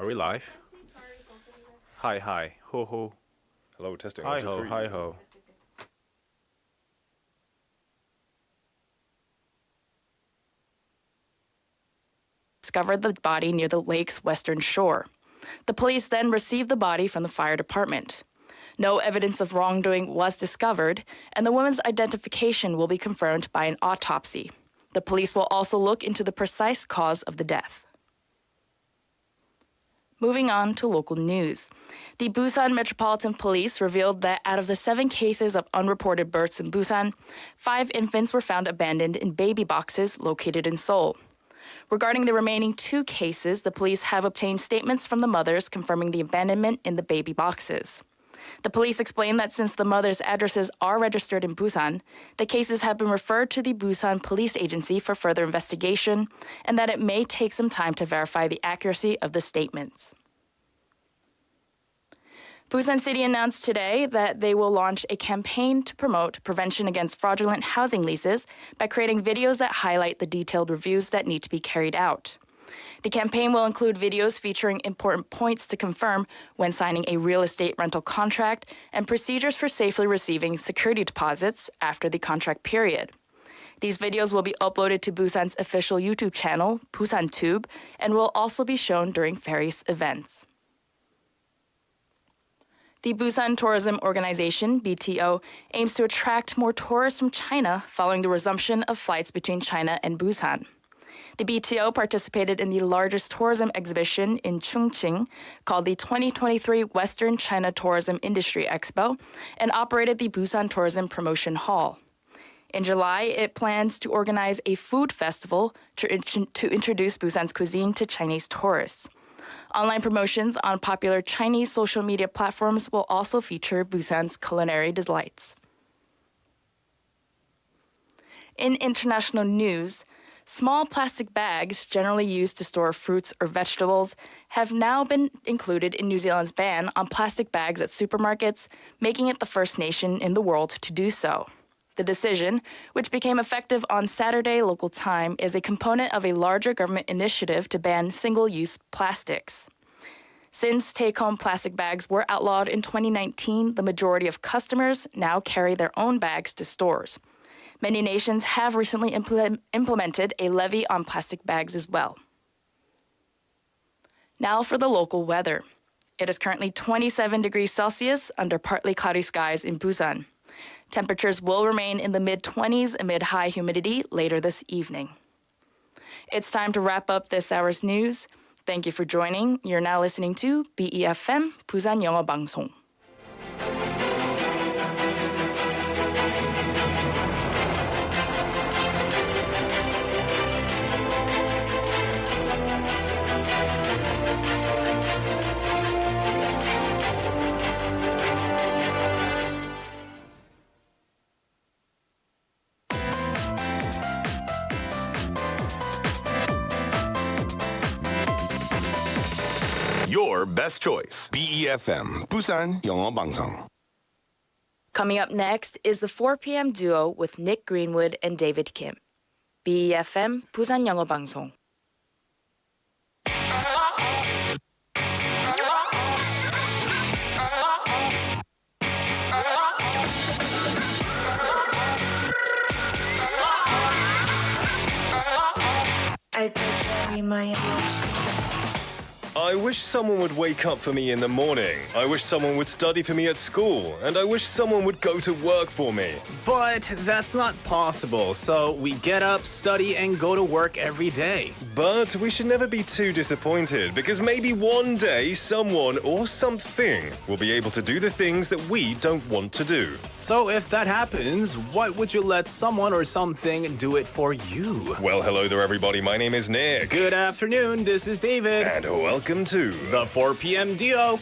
Are we live? Hi, hi, ho, ho. Hello, testing. Hi, 1, 2, ho, 3. hi, ho. Discovered the body near the lake's western shore. The police then received the body from the fire department. No evidence of wrongdoing was discovered, and the woman's identification will be confirmed by an autopsy. The police will also look into the precise cause of the death. Moving on to local news. The Busan Metropolitan Police revealed that out of the 7 cases of unreported births in Busan, 5 infants were found abandoned in baby boxes located in Seoul. Regarding the remaining 2 cases, the police have obtained statements from the mothers confirming the abandonment in the baby boxes. The police explained that since the mothers' addresses are registered in Busan, the cases have been referred to the Busan Police Agency for further investigation, and that it may take some time to verify the accuracy of the statements. Busan City announced today that they will launch a campaign to promote prevention against fraudulent housing leases by creating videos that highlight the detailed reviews that need to be carried out. The campaign will include videos featuring important points to confirm when signing a real estate rental contract and procedures for safely receiving security deposits after the contract period. These videos will be uploaded to Busan's official YouTube channel, BusanTube, and will also be shown during various events. The Busan Tourism Organization, BTO, aims to attract more tourists from China following the resumption of flights between China and Busan. The BTO participated in the largest tourism exhibition in Chongqing, called the 2023 Western China Tourism Industry Expo, and operated the Busan Tourism Promotion Hall. In July, it plans to organize a food festival to introduce Busan's cuisine to Chinese tourists. Online promotions on popular Chinese social media platforms will also feature Busan's culinary delights. In international news, small plastic bags generally used to store fruits or vegetables have now been included in New Zealand's ban on plastic bags at supermarkets, making it the first nation in the world to do so. The decision, which became effective on Saturday local time, is a component of a larger government initiative to ban single-use plastics. Since take-home plastic bags were outlawed in 2019, the majority of customers now carry their own bags to stores. Many nations have recently implemented a levy on plastic bags as well. Now for the local weather. It is currently 27 degrees Celsius under partly cloudy skies in Busan. Temperatures will remain in the mid-20s amid high humidity later this evening. It's time to wrap up this hour's news. Thank you for joining. You're now listening to befm, 부산영어방송. Your best choice. befm, Busan 영어방송. Coming up next is the 4 p.m. duo with Nick Greenwood and David Kim. befm, 부산영어방송. I carry my emotions. I wish someone would wake up for me in the morning. I wish someone would study for me at school. And I wish someone would go to work for me. But that's not possible, so we get up, study, and go to work every day. But we should never be too disappointed, because maybe one day someone or something will be able to do the things that we don't want to do. So if that happens, what would you let someone or something do it for you? Well, hello there, everybody. My name is Nick. Good afternoon, this is David. And welcome to The 4 p.m. duo.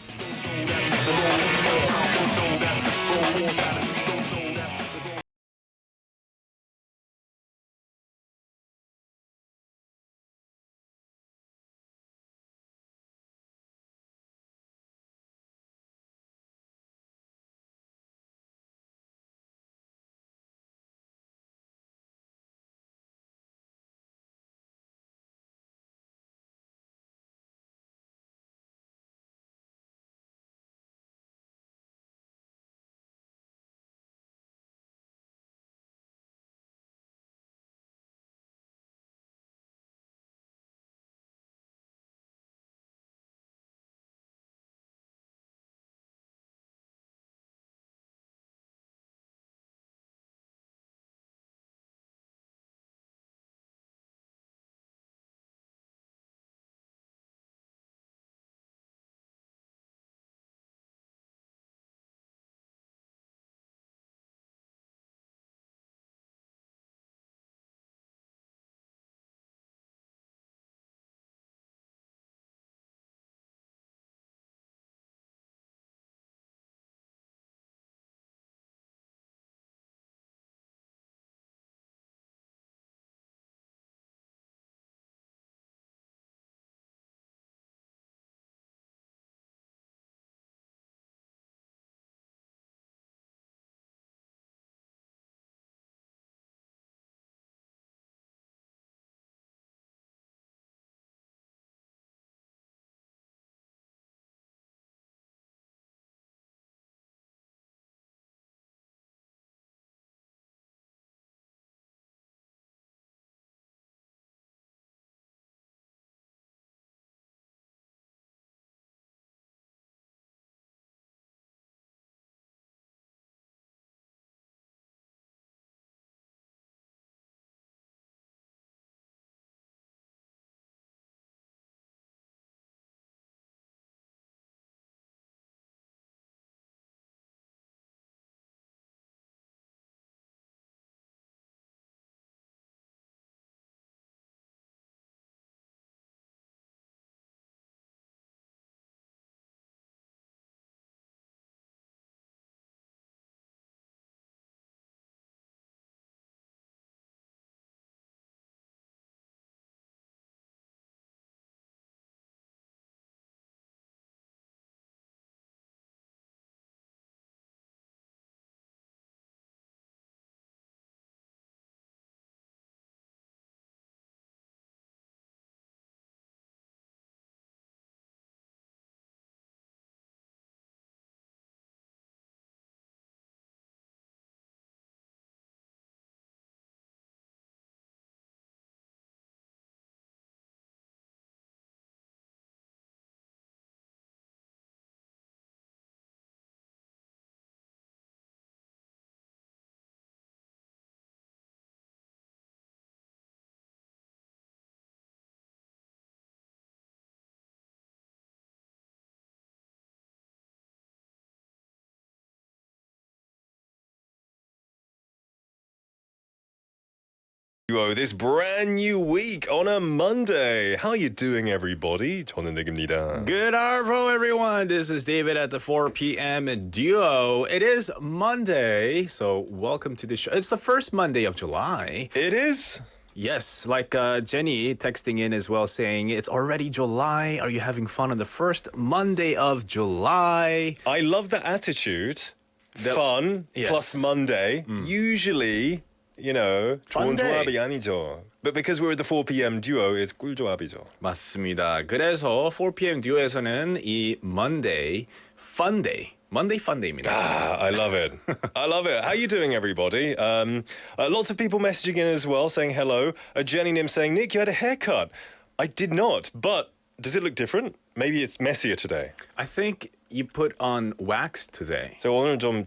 Duo this brand new week on a Monday. How are you doing, everybody? 저는 닉입니다. Good arvo, everyone. This is David at the 4 p.m. duo. It is Monday, so welcome to the show. It's the first Monday of July. It is. Yes, like Jenny texting in as well saying, it's already July. Are you having fun on the first Monday of July? I love the attitude. Fun plus Monday. Usually, you know, 좋은 Fun day. 조합이 아니죠. But because we're at the 4 p.m. duo, it's 꿀조합이죠. 맞습니다. 그래서 4 p.m. 듀오에서는 이 Monday Fun Day. Monday Fun Day입니다. I love it. I love it. How you doing, everybody? Lots of people messaging in as well, saying hello. Jenny Nim saying, Nick, you had a haircut. I did not, but does it look different? Maybe it's messier today. I think you put on wax today. 저 오늘 좀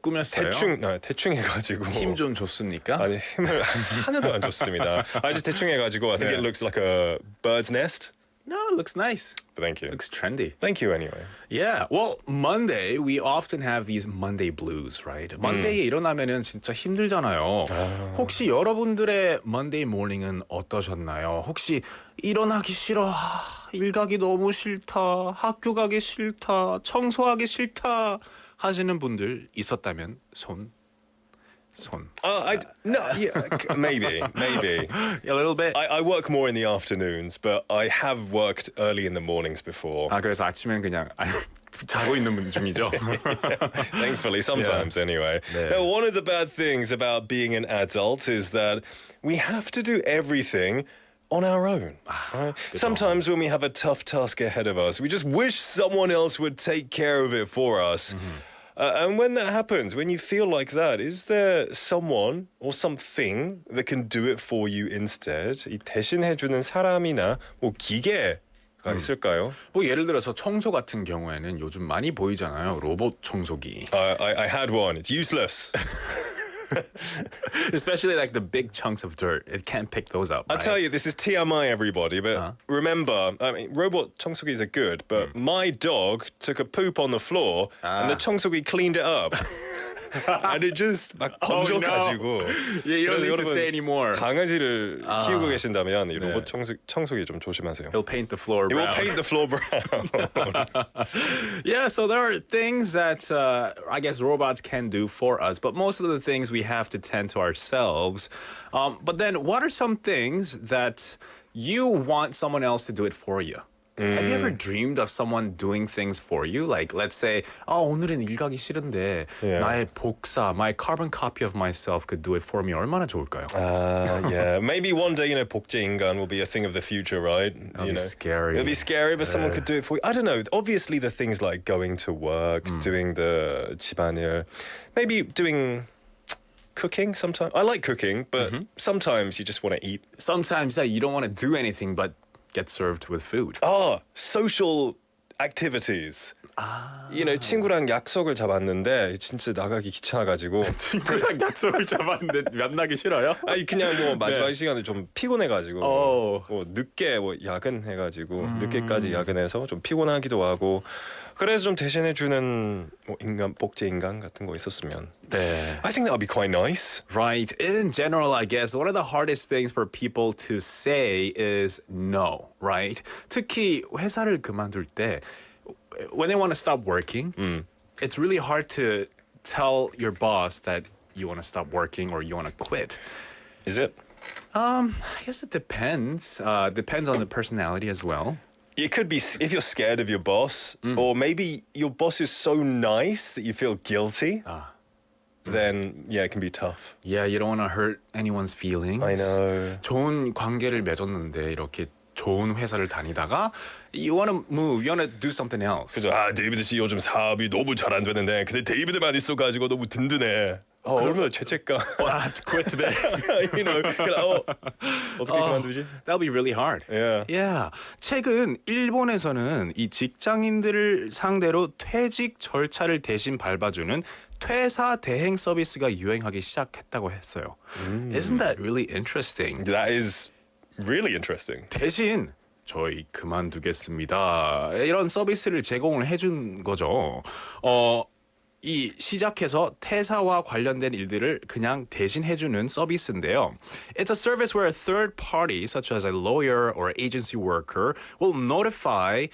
꾸몄어요? 대충 해가지고 힘 좀 줬습니까? 아니 힘을 하나도 안 줬습니다. I just 대충 해가지고 I think it looks like a bird's nest. No, it looks nice. Thank you. Looks trendy. Thank you anyway. Yeah. Well, Monday, we often have these Monday blues, right? Monday에 일어나면은 진짜 힘들잖아요. 혹시 여러분들의 Monday morning은 어떠셨나요? 혹시 일어나기 싫어, 일 가기 너무 싫다, 학교 가기 싫다, 청소하기 싫다 하시는 분들 있었다면 손. Maybe. A little bit. I work more in the afternoons, but I have worked early in the mornings before. 아, 그래서 아침엔 그냥 자고 있는 분 중이죠. Thankfully, sometimes anyway. Now, one of the bad things about being an adult is that we have to do everything on our own. Right? Sometimes when we have a tough task ahead of us, we just wish someone else would take care of it for us. And when that happens, when you feel like that, is there someone or something that can do it for you instead? 이 대신해주는 사람이나 뭐 기계가 있을까요? 뭐 예를 들어서 청소 같은 경우에는 요즘 많이 보이잖아요. 로봇 청소기. I had one. It's useless. Especially like the big chunks of dirt. It can't pick those up. I'll tell you, this is TMI, everybody, but remember, I mean, robot 청소기s are good, but my dog took a poop on the floor and the 청소기 cleaned it up. And it just 막 번져가지고. Yeah, you don't need to say anymore. 강아지를 키우고 계신다면 이 로봇 청소기 좀 조심하세요. It'll paint the floor It brown. will paint the floor brown. Yeah, so there are things that I guess robots can do for us, but most of the things we have to tend to ourselves. But then what are some things that you want someone else to do it for you? Have you ever dreamed of someone doing things for you? Like, let's say, 오늘은 일 가기 싫은데 나의 복사, my carbon copy of myself could do it for me. 얼마나 좋을까요? Yeah, maybe one day, 복제 인간 will be a thing of the future, right? That'll be scary. It'll be scary, but someone could do it for you. I don't know. Obviously, the things like going to work, doing the 집안일, maybe doing cooking sometimes. I like cooking, but sometimes you just want to eat. Sometimes you don't want to do anything but get served with food. Social activities. You know, 친구랑 약속을 잡았는데 진짜 나가기 귀찮아가지고 친구랑 약속을 잡았는데 만나기 싫어요? 아니 그냥 뭐 마지막 시간에 좀 피곤해가지고 뭐 늦게 뭐 야근해가지고 늦게까지 야근해서 좀 피곤하기도 하고 그래서 좀 대신해주는 뭐 인간 복제 인간 같은 거 있었으면 네. I think that would be quite nice. Right. In general, I guess one of the hardest things for people to say is no, right? 특히 회사를 그만둘 때 when they want to stop working, it's really hard to tell your boss that you want to stop working or you want to quit. Is it? I guess it depends. Depends on the personality as well. It could be if you're scared of your boss, or maybe your boss is so nice that you feel guilty. Then it can be tough. Yeah, you don't want to hurt anyone's feelings. I know. 좋은 관계를 맺었는데 이렇게 좋은 회사를 다니다가 you want to move, you want to do something else. 그죠? 데이비드 씨 요즘 사업이 너무 잘 안 되는데 근데 데이비드만 있어가지고 너무 든든해. 얼마나 죄책감. I have to quit today. You know, 어떻게 그만두지? That'll be really hard. Yeah. 최근 일본에서는 이 직장인들을 상대로 퇴직 절차를 대신 밟아주는 퇴사 대행 서비스가 유행하기 시작했다고 했어요. Isn't that really interesting? That is really interesting. 대신 저희 그만두겠습니다. 이런 서비스를 제공을 해준 거죠. 이 시작해서 퇴사와 관련된 일들을 그냥 대신 해주는 서비스인데요. It's a service where a third party, such as a lawyer or agency worker, will notify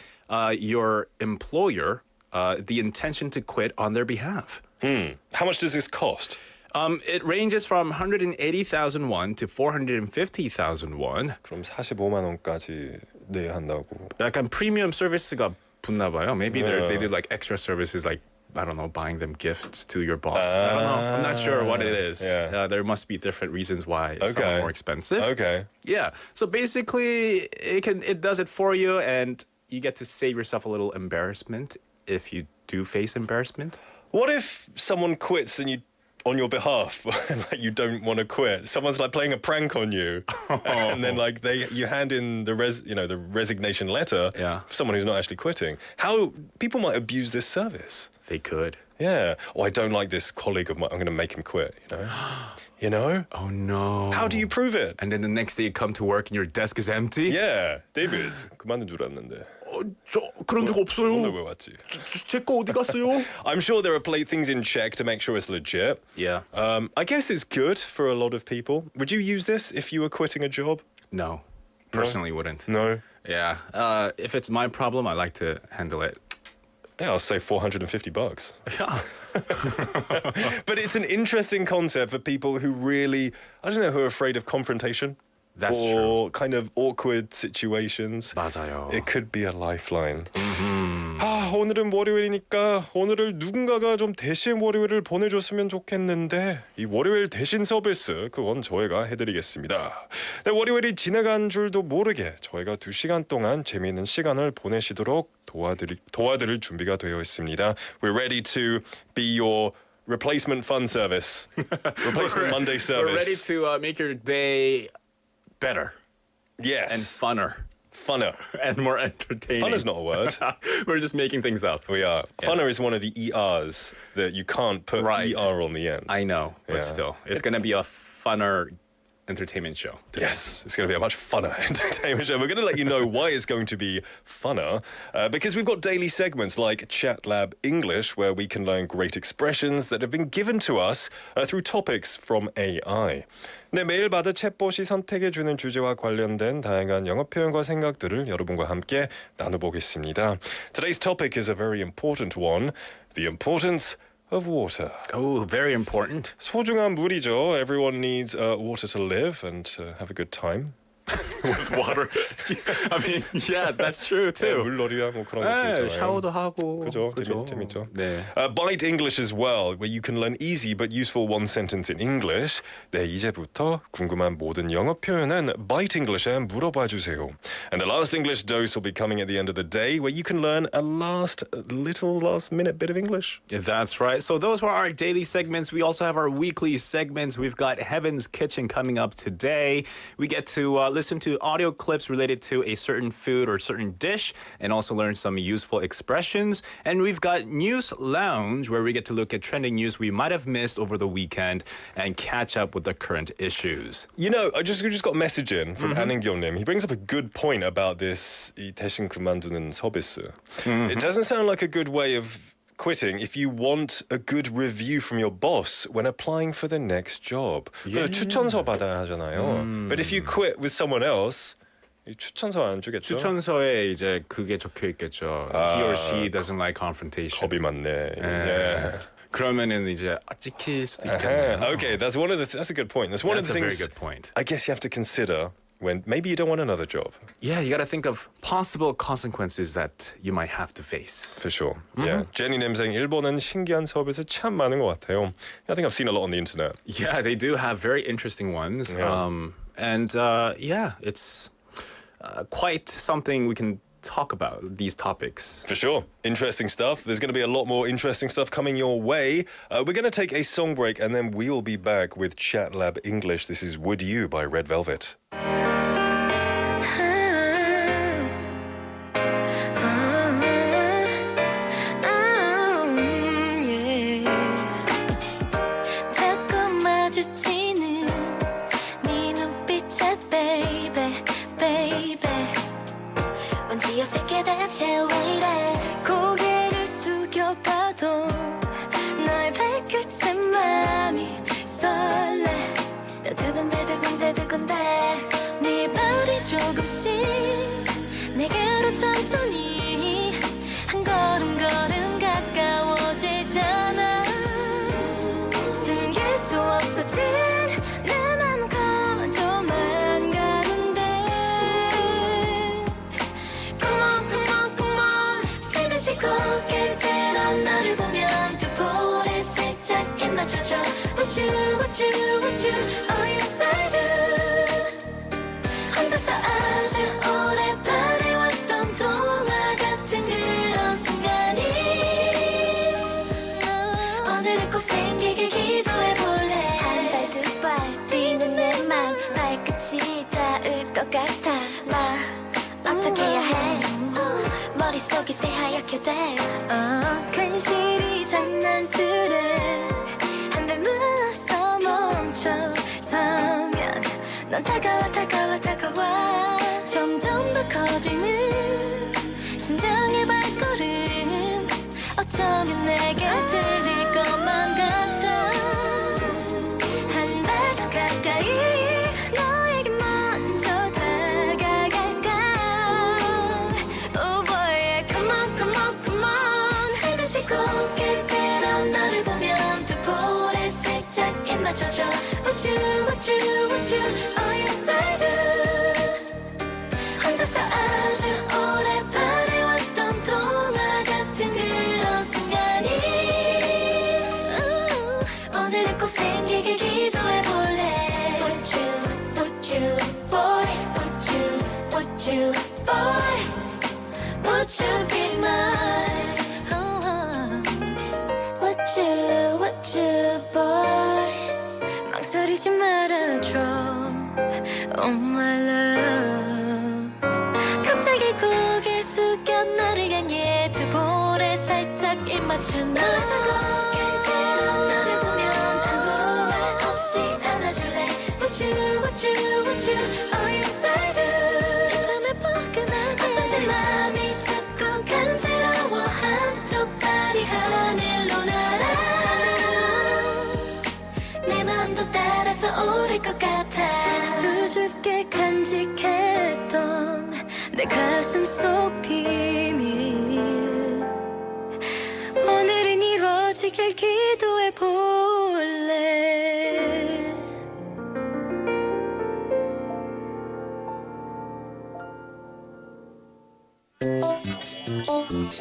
your employer the intention to quit on their behalf. How much does this cost? It ranges from 180,000 won to 450,000 won. 그럼 45만 원까지 내야 한다고. 약간 프리미엄 서비스가 붙나 봐요. Maybe they do like extra services like I don't know, buying them gifts to your boss. I don't know. I'm not sure what it is. Yeah. There must be different reasons why it's somewhat more expensive. Okay. Yeah. So basically, it does it for you, and you get to save yourself a little embarrassment if you do face embarrassment. What if someone quits and you, on your behalf, like you don't want to quit? Someone's like playing a prank on you, and then like you hand in the the resignation letter. Yeah. For someone who's not actually quitting. How people might abuse this service. They could. Yeah. Oh, I don't like this colleague of mine. I'm going to make him quit. You know. Oh no. How do you prove it? And then the next day you come to work and your desk is empty? Yeah, David. 그만둔 줄 알았는데. 저 그런 적 오늘 없어요. 왜 왔지? 제 거 어디 갔어요? I'm sure there are things in check to make sure it's legit. Yeah. I guess it's good for a lot of people. Would you use this if you were quitting a job? No. Personally wouldn't. No. Yeah. If it's my problem, I like to handle it. Yeah, I'll say $450. Yeah. But it's an interesting concept for people who really, I don't know, who are afraid of confrontation. That's or kind of awkward situations. 맞아요. It could be a lifeline. 오늘은 월요일이니까 오늘을 누군가가 좀 대신 월요일을 보내줬으면 좋겠는데 이 월요일 대신 서비스 그건 저희가 해드리겠습니다. 네, 월요일이 지나간 줄도 모르게 저희가 2시간 동안 재미있는 시간을 보내시도록 도와드릴 준비가 되어 있습니다. We're ready to be your replacement fun service. Replacement Monday service. We're ready to make your day better Yes. and funner Funner. and more entertaining. Funner's not a word. We're just making things up. We are. Funner is one of the ERs that you can't put Right. ER on the end. I know, but Yeah. still, it's gonna be a funner entertainment show. today. Yes, it's going to be a much funner entertainment show. We're going to let you know why it's going to be funner because we've got daily segments like Chat Lab English where we can learn great expressions that have been given to us through topics from AI. 네, 매일 받은 챗봇이 선택해주는 주제와 관련된 다양한 영어 표현과 생각들을 여러분과 함께 나눠보겠습니다. Today's topic is a very important one, the importance of water. Oh, very important. 소중한 물이죠. Everyone needs water to live and have a good time. With water. I mean, yeah, that's true too. 물놀이나 뭐 그런 네, 것도 있잖아요. 샤워도 하고. 그죠? 그죠? 재밌죠. 네. Bite English as well, where you can learn easy but useful one sentence in English. 네, 이제부터 궁금한 모든 영어 표현은 Bite English에 물어봐 주세요. And the last English dose will be coming at the end of the day, where you can learn a last minute bit of English. Yeah, that's right. So those were our daily segments. We also have our weekly segments. We've got Heaven's Kitchen coming up today. We get to listen to audio clips related to a certain food or certain dish and also learn some useful expressions. And we've got News Lounge where we get to look at trending news we might have missed over the weekend and catch up with the current issues. You know, we just got a message in from 안은경님. He brings up a good point about this 이 대신 그만두는 서비스. It doesn't sound like a good way of quitting if you want a good review from your boss when applying for the next job. Yeah. 추천서 받아야 하잖아요. But if you quit with someone else, 추천서 안 주겠죠? 추천서에 이제 그게 적혀 있겠죠. He or she doesn't like confrontation. 겁이 많네. Yeah. 그러면은 이제 찍힐 수도 있겠네요. Okay, that's a good point. That's one of That's the a very things good point. I guess you have to consider when maybe you don't want another job. Yeah, you got to think of possible consequences that you might have to face. For sure. Yeah. 제니 님생 일본은 신기한 서비스 참 많은 것 같아요. I think I've seen a lot on the internet. Yeah, they do have very interesting ones. Yeah. Yeah, it's quite something we can talk about, these topics. For sure. Interesting stuff. There's going to be a lot more interesting stuff coming your way. We're going to take a song break and then we'll be back with Chat Lab English. This is Would You by Red Velvet. 어색해 대체 왜 이래 고개를 숙여봐도 난 천천히 한 걸음 걸음 가까워지잖아. 숨길 수 없어진 내 맘 커져만 가는데. Come on, come on, come on. 숨을 쉬고 깰 때론 너를 보면 두 볼에 살짝 힘 맞춰줘. Would you, would you, would you? Oh yes I do. 혼자서 아주 오래 바래왔던 동화 같은 그런 순간이 오늘은 꼭 생기길 기도해볼래. 한 발 두 발 뛰는 내 맘 발끝이 닿을 것 같아. 어떻게 해야 해? 머릿속이 새하얗게 돼. 괜시리 장난스레 한 발 물러서 멈춰서면 넌 다가와 다가와 다가와. 점점 더 커지는 심장의 발걸음 어쩌면 내게 들릴 것만 같아. 한 발 더 가까이 너에게 먼저 다가갈까. Oh boy, come on, come on, come on. 숨을 쉬고 깰 때론 너를 보면 두 볼에 살짝 힘 맞춰줘. Would you, would you, would you? Oh yes I do. 혼자서 아주 오래 바래왔던 동화 같은 그런 순간이 오늘은 꼭 생기길 기도해볼래. Would you, would you, boy? Would you, would you, boy? Would you be mine? Would you, boy? 망설이지 말아줘. Oh my love. 갑자기 고개 숙여 나를 향해 두 볼에 살짝 입 맞춘 너. 너를 보면 아무 말 없이 안아줄래. Would you, would you, would you? Oh yes I do. 밤에 포근하게 어쩐지 맘이 자꾸 간지러워. 한쪽 발이 하늘로 날아. 내 맘도 따라서 오를 것 같아. 수줍게 간직했던 내 가슴 속 비밀 오늘은 이루어지길 기도해볼래.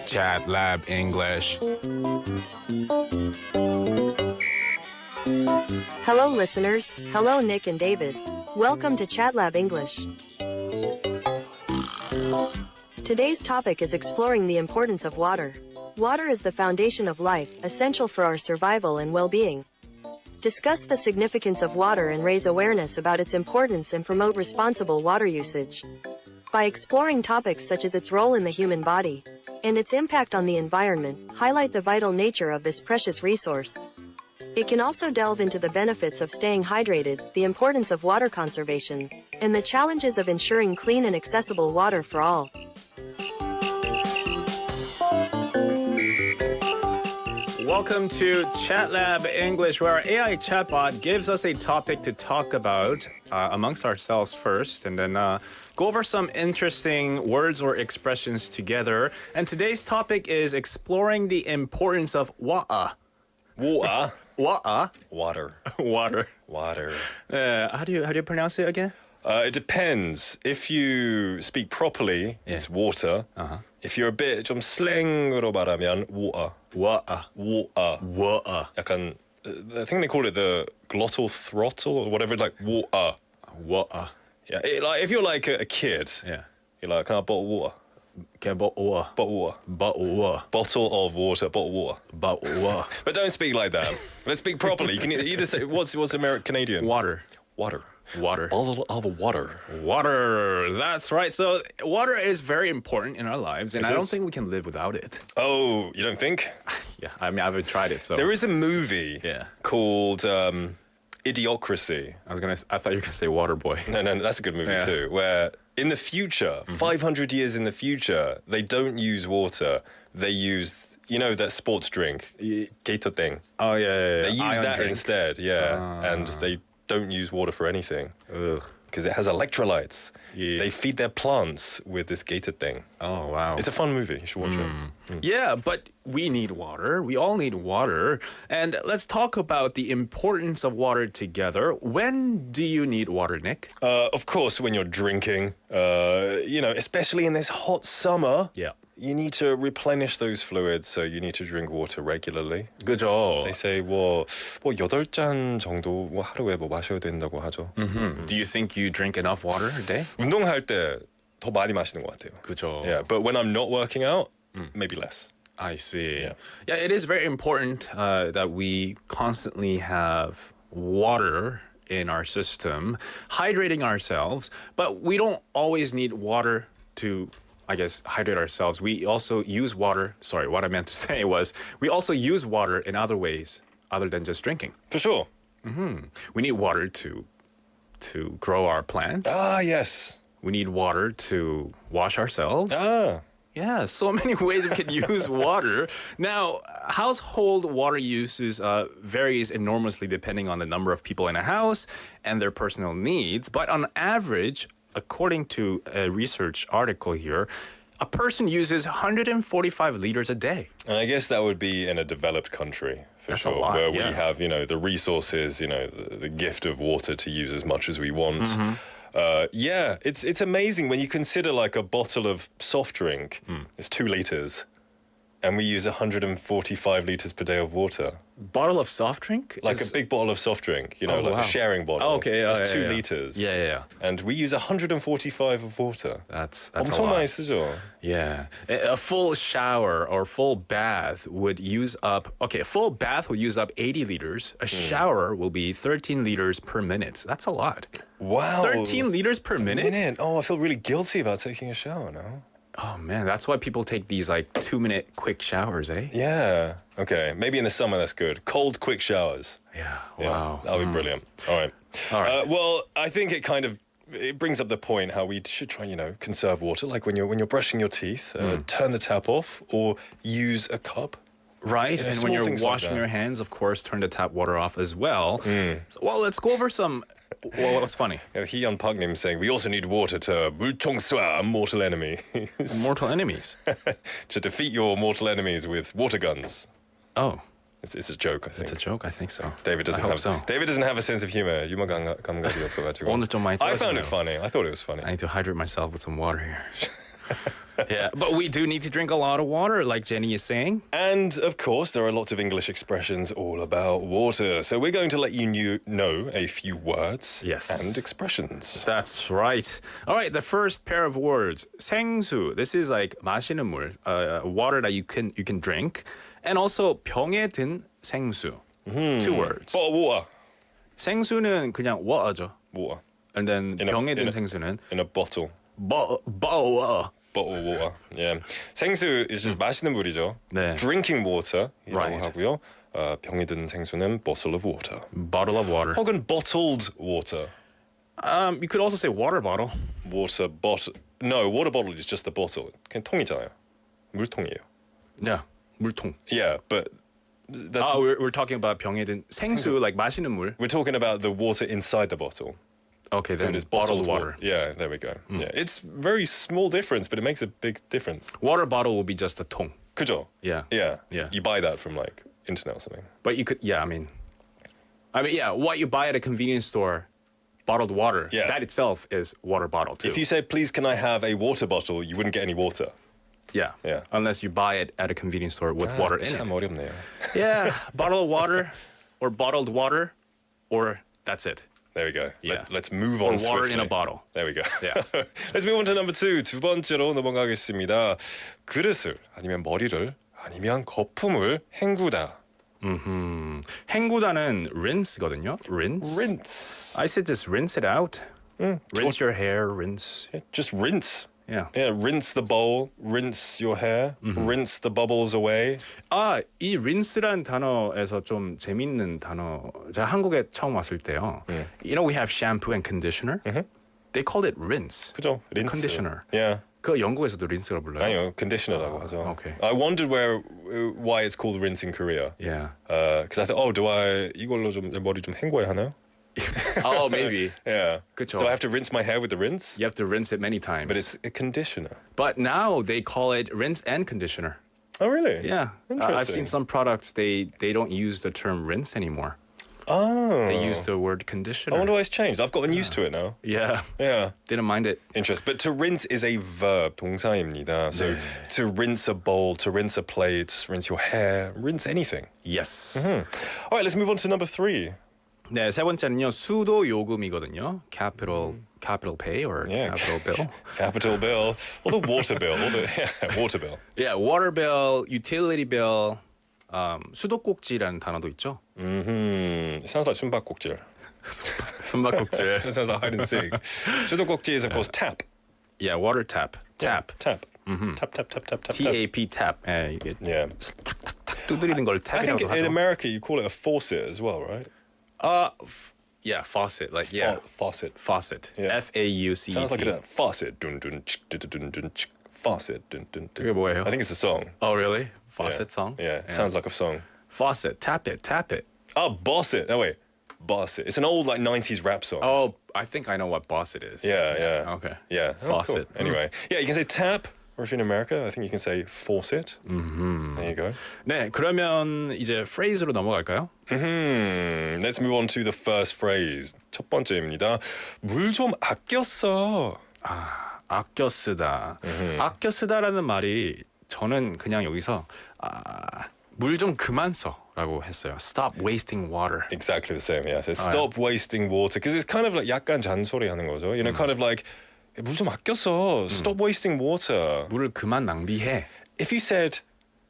Chat Lab English. Hello, listeners. Hello, Nick and David. Welcome to ChatLab English. Today's topic is exploring the importance of water. Water is the foundation of life, essential for our survival and well-being. Discuss the significance of water and raise awareness about its importance and promote responsible water usage. By exploring topics such as its role in the human body and its impact on the environment, highlight the vital nature of this precious resource. It can also delve into the benefits of staying hydrated, the importance of water conservation, and the challenges of ensuring clean and accessible water for all. Welcome to Chat Lab English, where our AI chatbot gives us a topic to talk about amongst ourselves first, and then go over some interesting words or expressions together. And today's topic is exploring the importance of water. Water. Water. Water. Water. Water. How do you pronounce it again? It depends. If you speak properly, it's water. If you're a bit 좀 slang으로 말하면 water. Water. Water. Water. 약간 I think they call it the glottal throttle or whatever, like water. Water. Yeah, like if you're like a kid, Yeah. you're like, can I have a bottle of water? Okay, but water. Bottle of water. But water. Bottle of water. Bottle of water. But water. But don't speak like that. Let's speak properly. You can either say what's American Canadian? Water. Water. Water. All the water. Water. That's right. So water is very important in our lives, and It I don't is. think we can live without it. Oh, you don't think? Yeah, I mean, I haven't tried it, so. There is a movie Yeah. called Idiocracy. I thought you were gonna say Waterboy. No, that's a good movie Yeah. too. Where in the future, 500 years in the future, they don't use water. They use, that sports drink, Gator thing. Oh yeah. They use Ion that drink. instead, yeah. And they don't use water for anything. Ugh. because it has electrolytes. Yeah. They feed their plants with this gated thing. Oh, wow. It's a fun movie. You should watch it. Yeah, but we need water. We all need water. And let's talk about the importance of water together. When do you need water, Nick? Of course, when you're drinking, especially in this hot summer, Yeah. you need to replenish those fluids, so you need to drink water regularly. 그죠. They say 뭐 8잔 정도 하루에 마셔야 된다고 하죠. Do you think you drink enough water a day? 운동할 때 더 많이 마시는 것 같아요. 그죠. Yeah, but when I'm not working out, maybe less. I see. Yeah. Yeah, it is very important that we constantly have water in our system, hydrating ourselves, but we don't always need water to, I guess, hydrate ourselves. We also use water. Sorry, what I meant to say was we also use water in other ways other than just drinking. For sure. We need water to grow our plants. Ah, yes. We need water to wash ourselves. Ah. Yeah, so many ways we can use water. Now, household water uses varies enormously depending on the number of people in a house and their personal needs. But on average, according to a research article here, a person uses 145 liters a day. And I guess that would be in a developed country, for That's a sure, lot, where yeah. we have, the resources, the gift of water to use as much as we want. It's amazing when you consider like a bottle of soft drink is 2 liters, and we use 145 liters per day of water. Bottle of soft drink? Like a big bottle of soft drink, like wow. a sharing bottle. Oh, okay, yeah, it's yeah, 2 yeah. liters. Yeah. And we use 145 of water. That's a 엄청 lot. 많이 쓰죠. Yeah. A full shower or full bath would use up, a full bath will use up 80 liters. A shower will be 13 liters per minute. That's a lot. Wow. 13 liters per minute? Oh, I feel really guilty about taking a shower now. Oh man, that's why people take these like 2-minute quick showers, eh? Yeah. Okay. Maybe in the summer that's good. Cold, quick showers. Yeah. Yeah, Wow. that'll be brilliant. All right. All right. Well, I think it brings up the point how we should try, conserve water. Like when you're brushing your teeth, turn the tap off or use a cup. Right, and when small you're things like washing that. your hands, of course, turn the tap water off as well. So, let's go over some. Well, what's funny? Hyun Park님 saying we also need water to 물총쏴, mortal enemy. Mortal enemies. To defeat your mortal enemies with water guns. Oh, It's a joke, I think. it's a joke. I think so. David doesn't I hope have. so. David doesn't have a sense of humor. 유머 감각이 없어가지고. 오늘 좀 많이 I found 떨어지네요. it funny. I thought it was funny. I need to hydrate myself with some water here. Yeah, but we do need to drink a lot of water, like Jenny is saying. And of course, there are lots of English expressions all about water. So we're going to let you know a few words Yes. and expressions. That's right. All right, the first pair of words, 생수. This is like 마시는 물, water that you can drink, and also 병에 든 생수. 2 words. Bottle of water. 생수는 그냥 water죠. Water. And then In a- 병에 든 in a- 생수는 In a bottle. bottle. Bottle of water. Yeah. 생수 is just 마시는 물이죠. 네. Drinking water. Right. 하고요. 병에 든 생수는 bottle of water. Bottle of water. 혹은 bottled water. You could also say water bottle. Water bottle. No, water bottle is just the bottle. 그냥 통이잖아요. 물통이에요. Yeah, 물통. Yeah, but that's We're talking about 병에 든 생수, like 마시는 물. we're talking about the water inside the bottle. Okay, So then it is bottled bottled water. Yeah, there we go. Yeah, it's very small difference, but it makes a big difference. Water bottle will be just a 통. 그죠? Yeah. Yeah. Yeah. You buy that from like internet or something. But you could, yeah, I mean, what you buy at a convenience store, bottled water, Yeah. that itself is water bottle too. If you said, "Please, can I have a water bottle?" you wouldn't get any water. yeah. Yeah. Unless you buy it at a convenience store with water in 참 it. 어렵네요. Yeah, bottle of water, or bottled water, or that's it. There we go. Yeah. Let's move Or on. water swiftly. in a bottle. There we go. Yeah. Let's move on to number 2. 두 번째로 넘어가겠습니다. 그릇을 아니면 머리를 아니면 거품을 헹구다. 헹구다는 rinse거든요. Rinse. Rinse. I said just rinse it out. Rinse your hair, rinse. Just rinse. Yeah. Yeah, rinse the bowl, rinse your hair, rinse the bubbles away. 이 rinse란 단어에서 좀 재밌는 단어. 제가 한국에 처음 왔을 때요. You know we have shampoo and conditioner. They called it rinse. 그죠? rinse. Conditioner. Yeah. 그 영국에서도 rinse라 불러요. 아니요, conditioner라고 하죠. okay. I wondered why it's called rinse in Korea. Yeah. Because I thought, 이걸로 좀 내 머리 좀 헹궈야 하나요? Oh, maybe. Yeah. 그쵸. Do I have to rinse my hair with the rinse? You have to rinse it many times. But it's a conditioner. But now they call it rinse and conditioner. Oh, really? Yeah. Interesting. I've seen some products, they don't use the term rinse anymore. Oh. They use the word conditioner. I wonder why it's changed. I've gotten used to it now. Yeah. Yeah. Didn't mind it. Interesting. But to rinse is a verb, 동사입니다. So to rinse a bowl, to rinse a plate, rinse your hair, rinse anything. Yes. All right, let's move on to number 3. 네, 세 번째는요. 수도 요금이거든요. Capital pay or Yeah. capital bill. Capital bill, or the water bill, water bill. Yeah, water bill, utility bill, 수도꼭지라는 단어도 있죠. It sounds like 숨바꼭질. 숨바꼭질. It sounds like hide and seek. 수도꼭지 is of course tap. Yeah, water tap. Tap. Tap. Tap, tap, tap, tap, tap. TAP tap. 예, 이게 Yeah. 탁탁탁 두드리는 걸 I think 탭이라고 in 하죠. America you call it a faucet as well, right? Yeah, faucet. Like yeah, Faucet. faucet. Yeah. FAUCET. Sounds like a faucet. Dun dun chick dun dun dun chick. Faucet. Dun dun dun. 그게 뭐예요? I think it's a song. Oh, really? Faucet Yeah. song? Yeah, sounds like a song. Faucet. Tap it. Tap it. Oh, boss it. No wait, boss it. It's an old like 90s rap song. Oh, I think I know what boss it is. Yeah. Okay. Yeah. Oh, cool. Faucet. Anyway, yeah, you can say tap, or if you're in America, I think you can say faucet. There you go. 네, 그러면 이제 phrase로 넘어갈까요? Let's move on to the first phrase. 첫 번째입니다. 물 좀 아껴 써. 아껴 쓰다. 아껴 쓰다라는 말이 저는 그냥 여기서 물 좀 그만 써라고 했어요. Stop wasting water. Exactly the same. Yeah. So stop wasting water because it's kind of like 약간 잔소리 하는 거죠. You know, kind of like 물 좀 아껴 써. Stop wasting water. 물을 그만 낭비해. If you said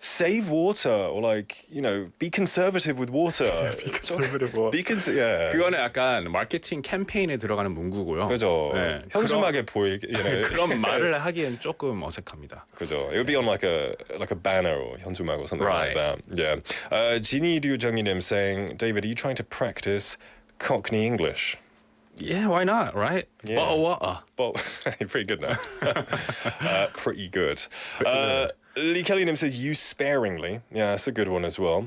save water or like, you know, be conservative with water. conservative with- yeah. 그거는 약간 마케팅 캠페인에 들어가는 문구고요. 그죠. 네, 현수막에 보이게. You know. 그런 말을 하기엔 조금 어색합니다. 그죠. It would be on like a banner or 현수막 or something Right. like that. Yeah. 지니 류정이님 saying, David, are you trying to practice Cockney English? Yeah, why not, right? Yeah. But Well, you're pretty good now. Pretty good. Lee Kellynim says use sparingly. Yeah, that's a good one as well.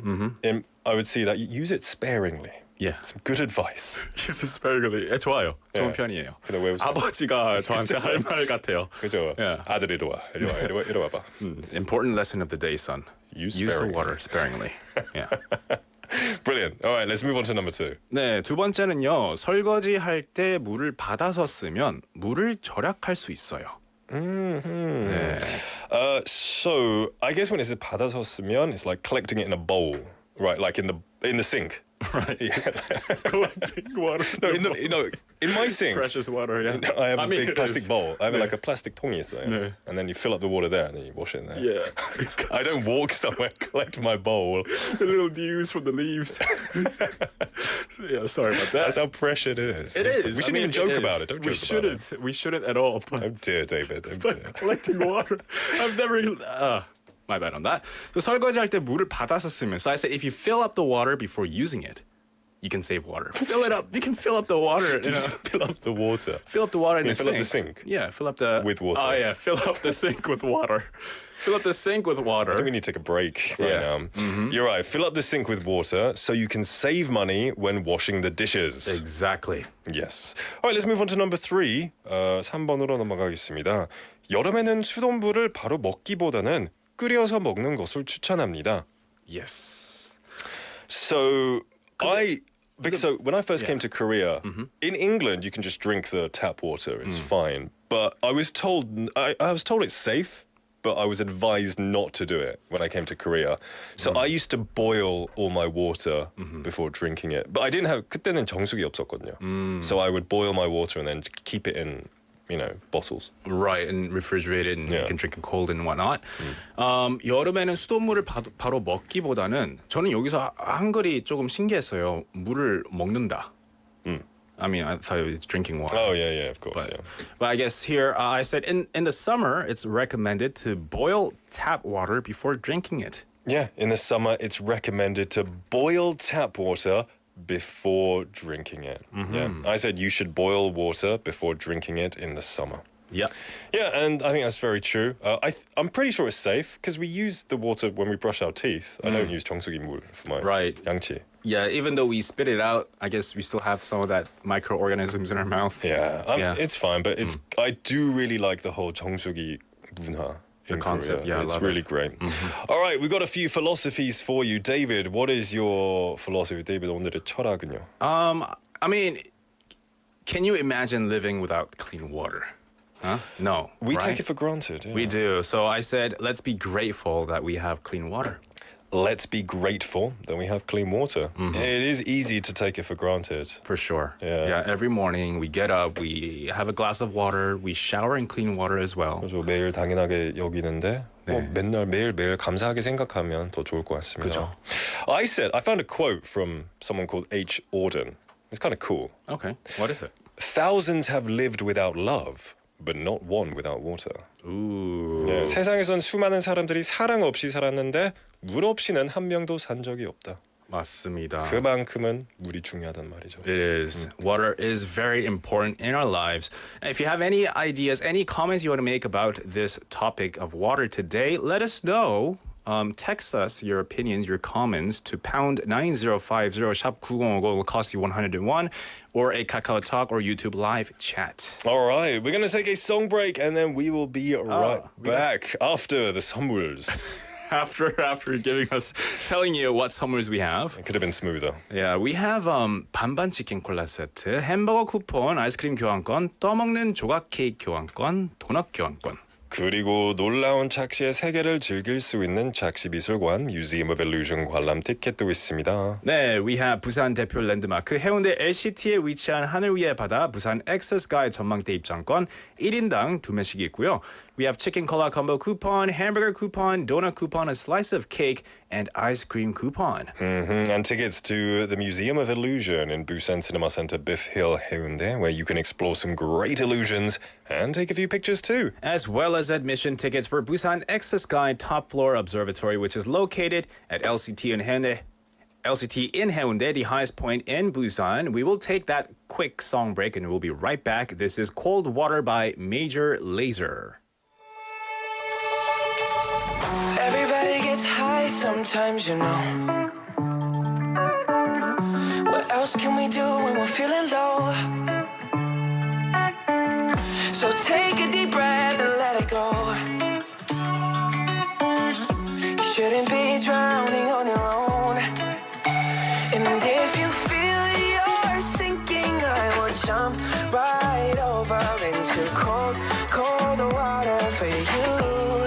I would see that. Use it sparingly. Yeah. Some good advice. Use sparingly. 예, 좋아요. 좋은 예. 편이에요. 근데 왜 웃어? 아버지가 저한테 할 말 같아요. 그죠? Yeah. 아들 이리 와. 이리 와봐. Important lesson of the day, son. Use the sparingly. water sparingly. Yeah. Brilliant. All right, let's move on to number 2. 네, 두 번째는요. 설거지 할 때 물을 받아서 쓰면 물을 절약할 수 있어요. 네. So I guess when it's 받아서 쓰면, it's like collecting it in a bowl, right? Like in the sink. Right. Yeah. Collecting water. In my sink. Precious water, yeah. I have a mean, big it plastic is. bowl. I have 네. like a plastic 통이 있어요. 네. And then you fill up the water there and then you wash it in there. Yeah. I don't walk somewhere, collect my bowl. The little dews from the leaves. Yeah, sorry about that. That's how precious it is. It is. We shouldn't even joke about it. Don't we joke about it. shouldn't. We shouldn't at all. But Oh dear, David. Oh dear. collecting water. I've never. My bad on that. So 설거지할 때 물을 받아서 쓰면. So I said if you fill up the water before using it, you can save water. Fill it up. You can fill up the water. You know. Fill up the water. Fill up the water in the fill up sink. the sink? Yeah, fill up the With water. Oh yeah, fill up the sink with water. Fill up the sink with water. I think we need to take a break right Yeah. now. You're right. Fill up the sink with water so you can save money when washing the dishes. Exactly. Yes. All right, let's move on to number 3. 3번으로 넘어가겠습니다. 여름에는 수돗물을 바로 먹기보다는 끓여서 먹는 것을 추천합니다. Yes. So so when I first came to Korea, in England you can just drink the tap water. It's fine. But I was told it's safe, but I was advised not to do it when I came to Korea. So I used to boil all my water before drinking it. But I didn't have 그때는 정수기 없었거든요. So I would boil my water and then keep it in, bottles. Right, and refrigerate it, and Yeah. you can drink it cold and whatnot. 여름에는 수돗물을 바로 먹기보다는 저는 여기서 한글이 조금 신기했어요. 물을 먹는다. I mean, I thought it was drinking water. Oh yeah, of course. But I guess here I said in the summer it's recommended to boil tap water before drinking it. Yeah, in the summer it's recommended to boil tap water before drinking it. Yeah, I said you should boil water before drinking it in the summer. Yeah. Yeah, and I think that's very true. I'm pretty sure it's safe because we use the water when we brush our teeth. I don't use 정수기 물 for my Right. 양치. Yeah, even though we spit it out, I guess we still have some of that microorganisms in our mouth. Yeah, it's fine, but I do really like the whole 정수기 문화. The in concept, Korea. yeah, I it's love really it. great. All right, we've got a few philosophies for you. David, what is your philosophy? David, 오늘의 철학은요? I mean, can you imagine living without clean water? Huh? No. We right? take it for granted. Yeah. We do. So I said, let's be grateful that we have clean water. Let's be grateful that we have clean water. It is easy to take it for granted. For sure. Yeah. Every morning we get up, we have a glass of water, we shower in clean water as well. 그래서 매일 당연하게 여기는데 네. 맨날 매일매일 감사하게 생각하면 더 좋을 것 같습니다. 그죠. I found a quote from someone called H. Auden. It's kind of cool. Okay. What is it? Thousands have lived without love, but not one without water. Ooh. 네, 세상에선 수많은 사람들이 사랑 없이 살았는데 물 없이는 한 명도 산 적이 없다. 맞습니다. 그만큼은 물이 중요하단 말이죠. It is. Water is very important in our lives. And if you have any ideas, any comments you want to make about this topic of water today, let us know. Text us your opinions, your comments to pound 9050 샵 9050. It will cost you 101, or a Kakao Talk or YouTube live chat. All right, we're going to take a song break and then we will be right back after the 선물s. After telling you what summers we have. It could have been smoother. Yeah, we have 반반 치킨 콜라 세트, 햄버거 쿠폰, 아이스크림 교환권, 떠먹는 조각 케이크 교환권, 도넛 교환권. 그리고 놀라운 착시의 세계를 즐길 수 있는 착시미술관 Museum of Illusion 관람 티켓도 있습니다. 네, we have 부산 대표 랜드마크 해운대 LCT에 위치한 하늘 위의 바다 부산 액세스가의 전망대 입장권 1인당 2명씩이 있고요. We have chicken cola combo coupon, hamburger coupon, donut coupon, a slice of cake, and ice cream coupon. And tickets to the Museum of Illusion in Busan Cinema Center, Biff Hill, Haeundae, where you can explore some great illusions and take a few pictures too. As well as admission tickets for Busan Excess Sky Top Floor Observatory, which is located at LCT in Haeundae, the highest point in Busan. We will take that quick song break and we'll be right back. This is Cold Water by Major Lazer. Everybody gets high sometimes, you know. What else can we do when we're feeling low? So take a deep breath and let it go. You shouldn't be drowning on your own. And if you feel you're sinking, I will jump right over into cold, cold water for you.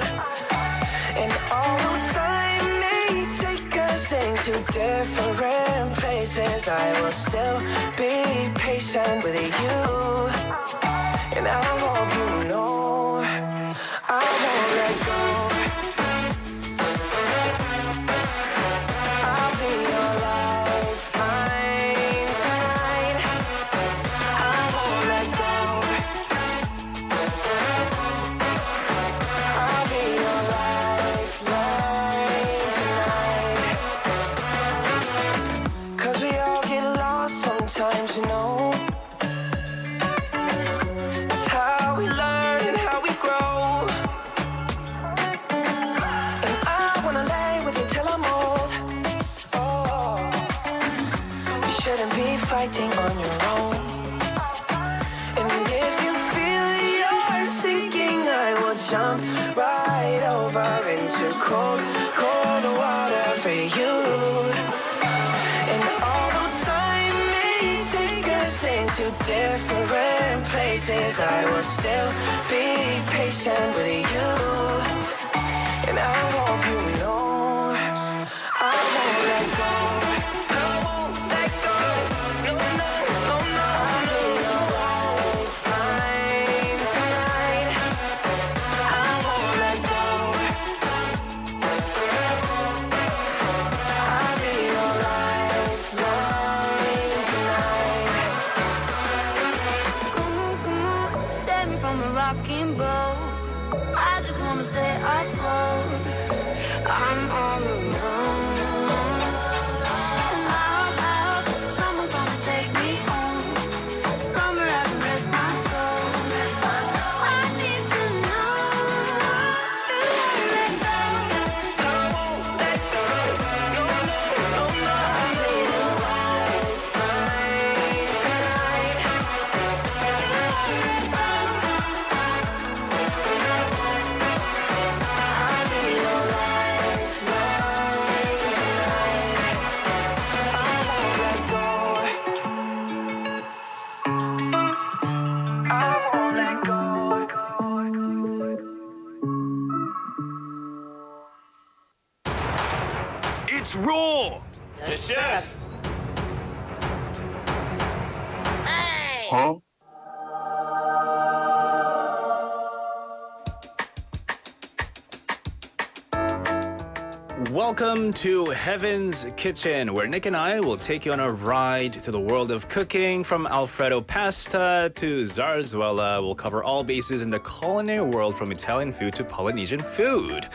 And although time may take us into different places, I will still be patient with you. And I hope you know I won't let go. I'll be your lifeline tonight. I won't let go. I'll be your lifeline tonight. 'Cause we all get lost sometimes, you know. It's how we learn and how we grow. And I wanna lay with you till I'm old. Oh, you shouldn't be fighting on your own. And if you feel you're sinking, I will jump right over into cold, cold water for you. And although time may take us into different places, I will still be patient with you. And I hope you know I won't let go. I won't let go. No, no, no, no. I'll be your lifeline tonight. I won't let go. I'll be your lifeline tonight. Come on, come on, save me from a rocking boat. I just wanna stay afloat. I'm all alone. And I hope that someone's gonna take me home. Summer hasn't rest my soul. I It's raw. The chef. Huh? Welcome to Heaven's Kitchen, where Nick and I will take you on a ride to the world of cooking. From Alfredo pasta to zarzuela, we'll cover all bases in the culinary world, from Italian food to Polynesian food.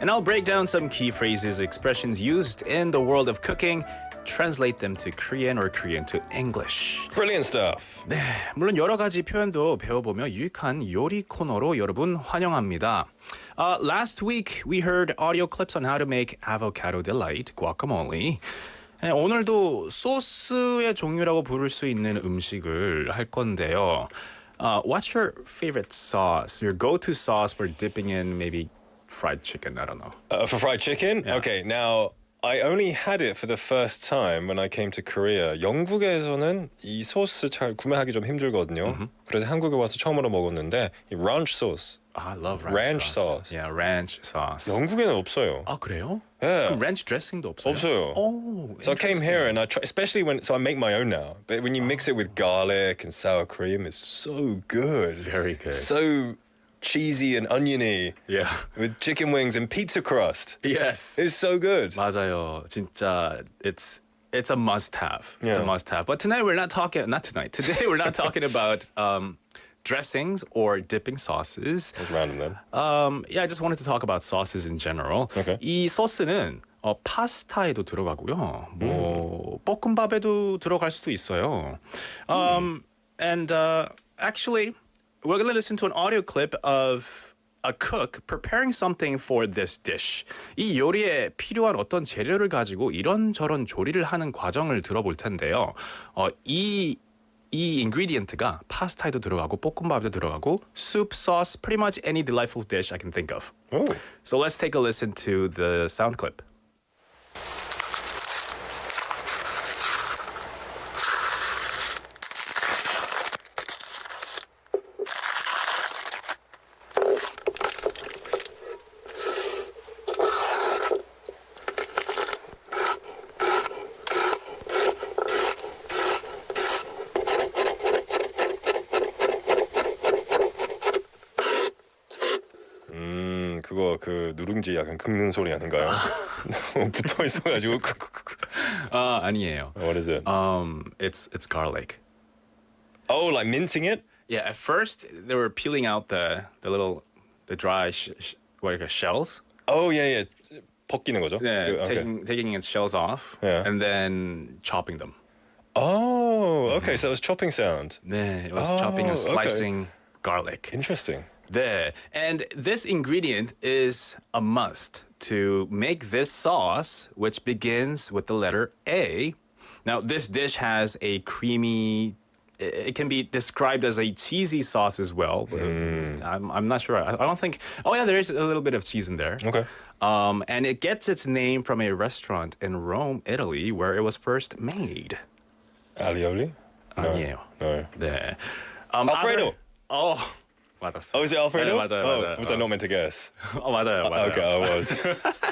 And I'll break down some key phrases, expressions used in the world of cooking, translate them to Korean or Korean to English. Brilliant stuff. 네, 물론 여러 가지 표현도 배워보며 유익한 요리 코너로 여러분 환영합니다. Last week, we heard audio clips on how to make avocado delight guacamole. 오늘도 소스의 종류라고 부를 수 있는 음식을 할 건데요. What's your favorite sauce? Your go-to sauce for dipping in maybe fried chicken? I don't know. For fried chicken? Yeah. Okay, now I only had it for the first time when I came to Korea. 영국에서는 이 소스 잘 구매하기 좀 힘들거든요. 그래서 한국에 와서 처음으로 먹었는데 이 ranch sauce. I love ranch sauce. Yeah, ranch sauce. 영국에는 없어요. 아, 그래요? Yeah. 그 ranch dressing도 없어요? 없어요. Oh, So I came here and I try, especially so I make my own now. But when you mix it with garlic and sour cream, it's so good. Very good. So cheesy and oniony. Yeah. With chicken wings and pizza crust. Yes. It's so good. 맞아요. 진짜 it's a must-have. It's a Yeah. must-have. But tonight we're not talking. Not tonight. Today we're not talking about dressings or dipping sauces. That's random then. Yeah, I just wanted to talk about sauces in general. Okay. 이 소스는 파스타에도 들어가고요. 뭐 볶음밥에도 들어갈 수도 있어요. And actually, we're going to listen to an audio clip of a cook preparing something for this dish. 이 요리에 필요한 어떤 재료를 가지고 이런저런 조리를 하는 과정을 들어볼 텐데요. 이 ingredient가 파스타에도 들어가고 볶음밥에도 들어가고 soup, sauce, pretty much any delightful dish I can think of. Oh. So let's take a listen to the sound clip. 그거 그 누룽지 약간 긁는 소리 아닌가요? 붙어 있어가지고. 아니에요. What is it? It's garlic. Oh, like mincing it? Yeah, at first they were peeling out the dry shells. Oh, yeah. 벗기는 거죠? Yeah, okay. taking its shells off, Yeah. and then chopping them. Oh, okay. So that was chopping sound. 네, it was chopping and okay. slicing garlic. Interesting. 네, and this ingredient is a must to make this sauce, which begins with the letter A. Now, this dish has a creamy. It can be described as a cheesy sauce as well. But I'm not sure. I don't think. Oh yeah, there is a little bit of cheese in there. Okay. And it gets its name from a restaurant in Rome, Italy, where it was first made. Alioli? 아니에요. No. 네. Alfredo. 맞았어. Oh, is it Alfredo? 네, 맞아요. Was I not meant to guess? 맞아요. Okay, I was.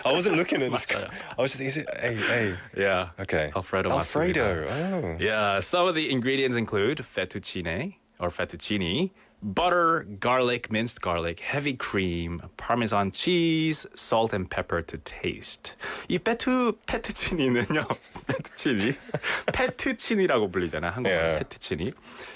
I wasn't looking at this. 맞아요. I was thinking, is it A? Yeah. Okay. Alfredo. Alfredo. 맞습니다. Oh. Yeah. Some of the ingredients include fettuccine or fettuccine, butter, garlic, minced garlic, heavy cream, Parmesan cheese, salt and pepper to taste. 이 페투치니는요. 페투치니라고 불리잖아요. 한국어 Yeah. 페투치니.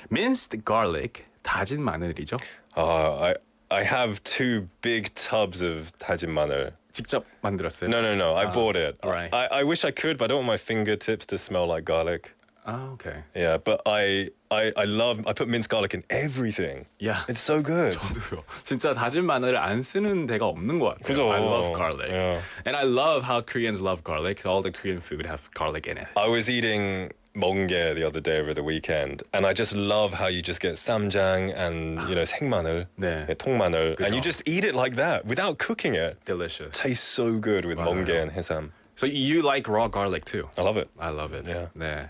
Minced garlic, 다진 마늘이죠. I have 2 big tubs of 다진 마늘. 직접 만들었어요. No. I bought it. alright. I wish I could, but I don't want my fingertips to smell like garlic. Ah, okay. Yeah, but I put minced garlic in everything. Yeah. It's so good. 저도요. 진짜 다진 마늘을 안 쓰는 데가 없는 것 같아요. 그죠. I love garlic. Yeah. And I love how Koreans love garlic. All the Korean food have garlic in it. I was eating 멍게 the other day over the weekend, and I just love how you just get 쌈장 and 생마늘, 네. 통마늘, and you 그죠. just eat it like that without cooking it. Delicious. Tastes so good with 맞아요. 멍게 and 해삼. So you like raw garlic too? I love it. I love it. Yeah. 네.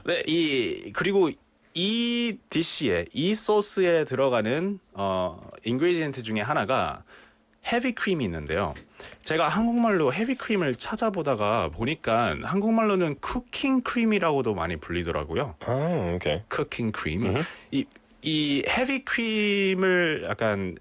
네, 그리고 이 디시에 이 소스에 들어가는 인그리디언트 중에 하나가 헤비 크림이 있는데요. 제가 한국말로 헤비 크림을 찾아보다가 보니까 한국말로는 쿠킹 크림이라고도 많이 불리더라고요. Oh, okay. 쿠킹 크림. 이 헤비 크림을 약간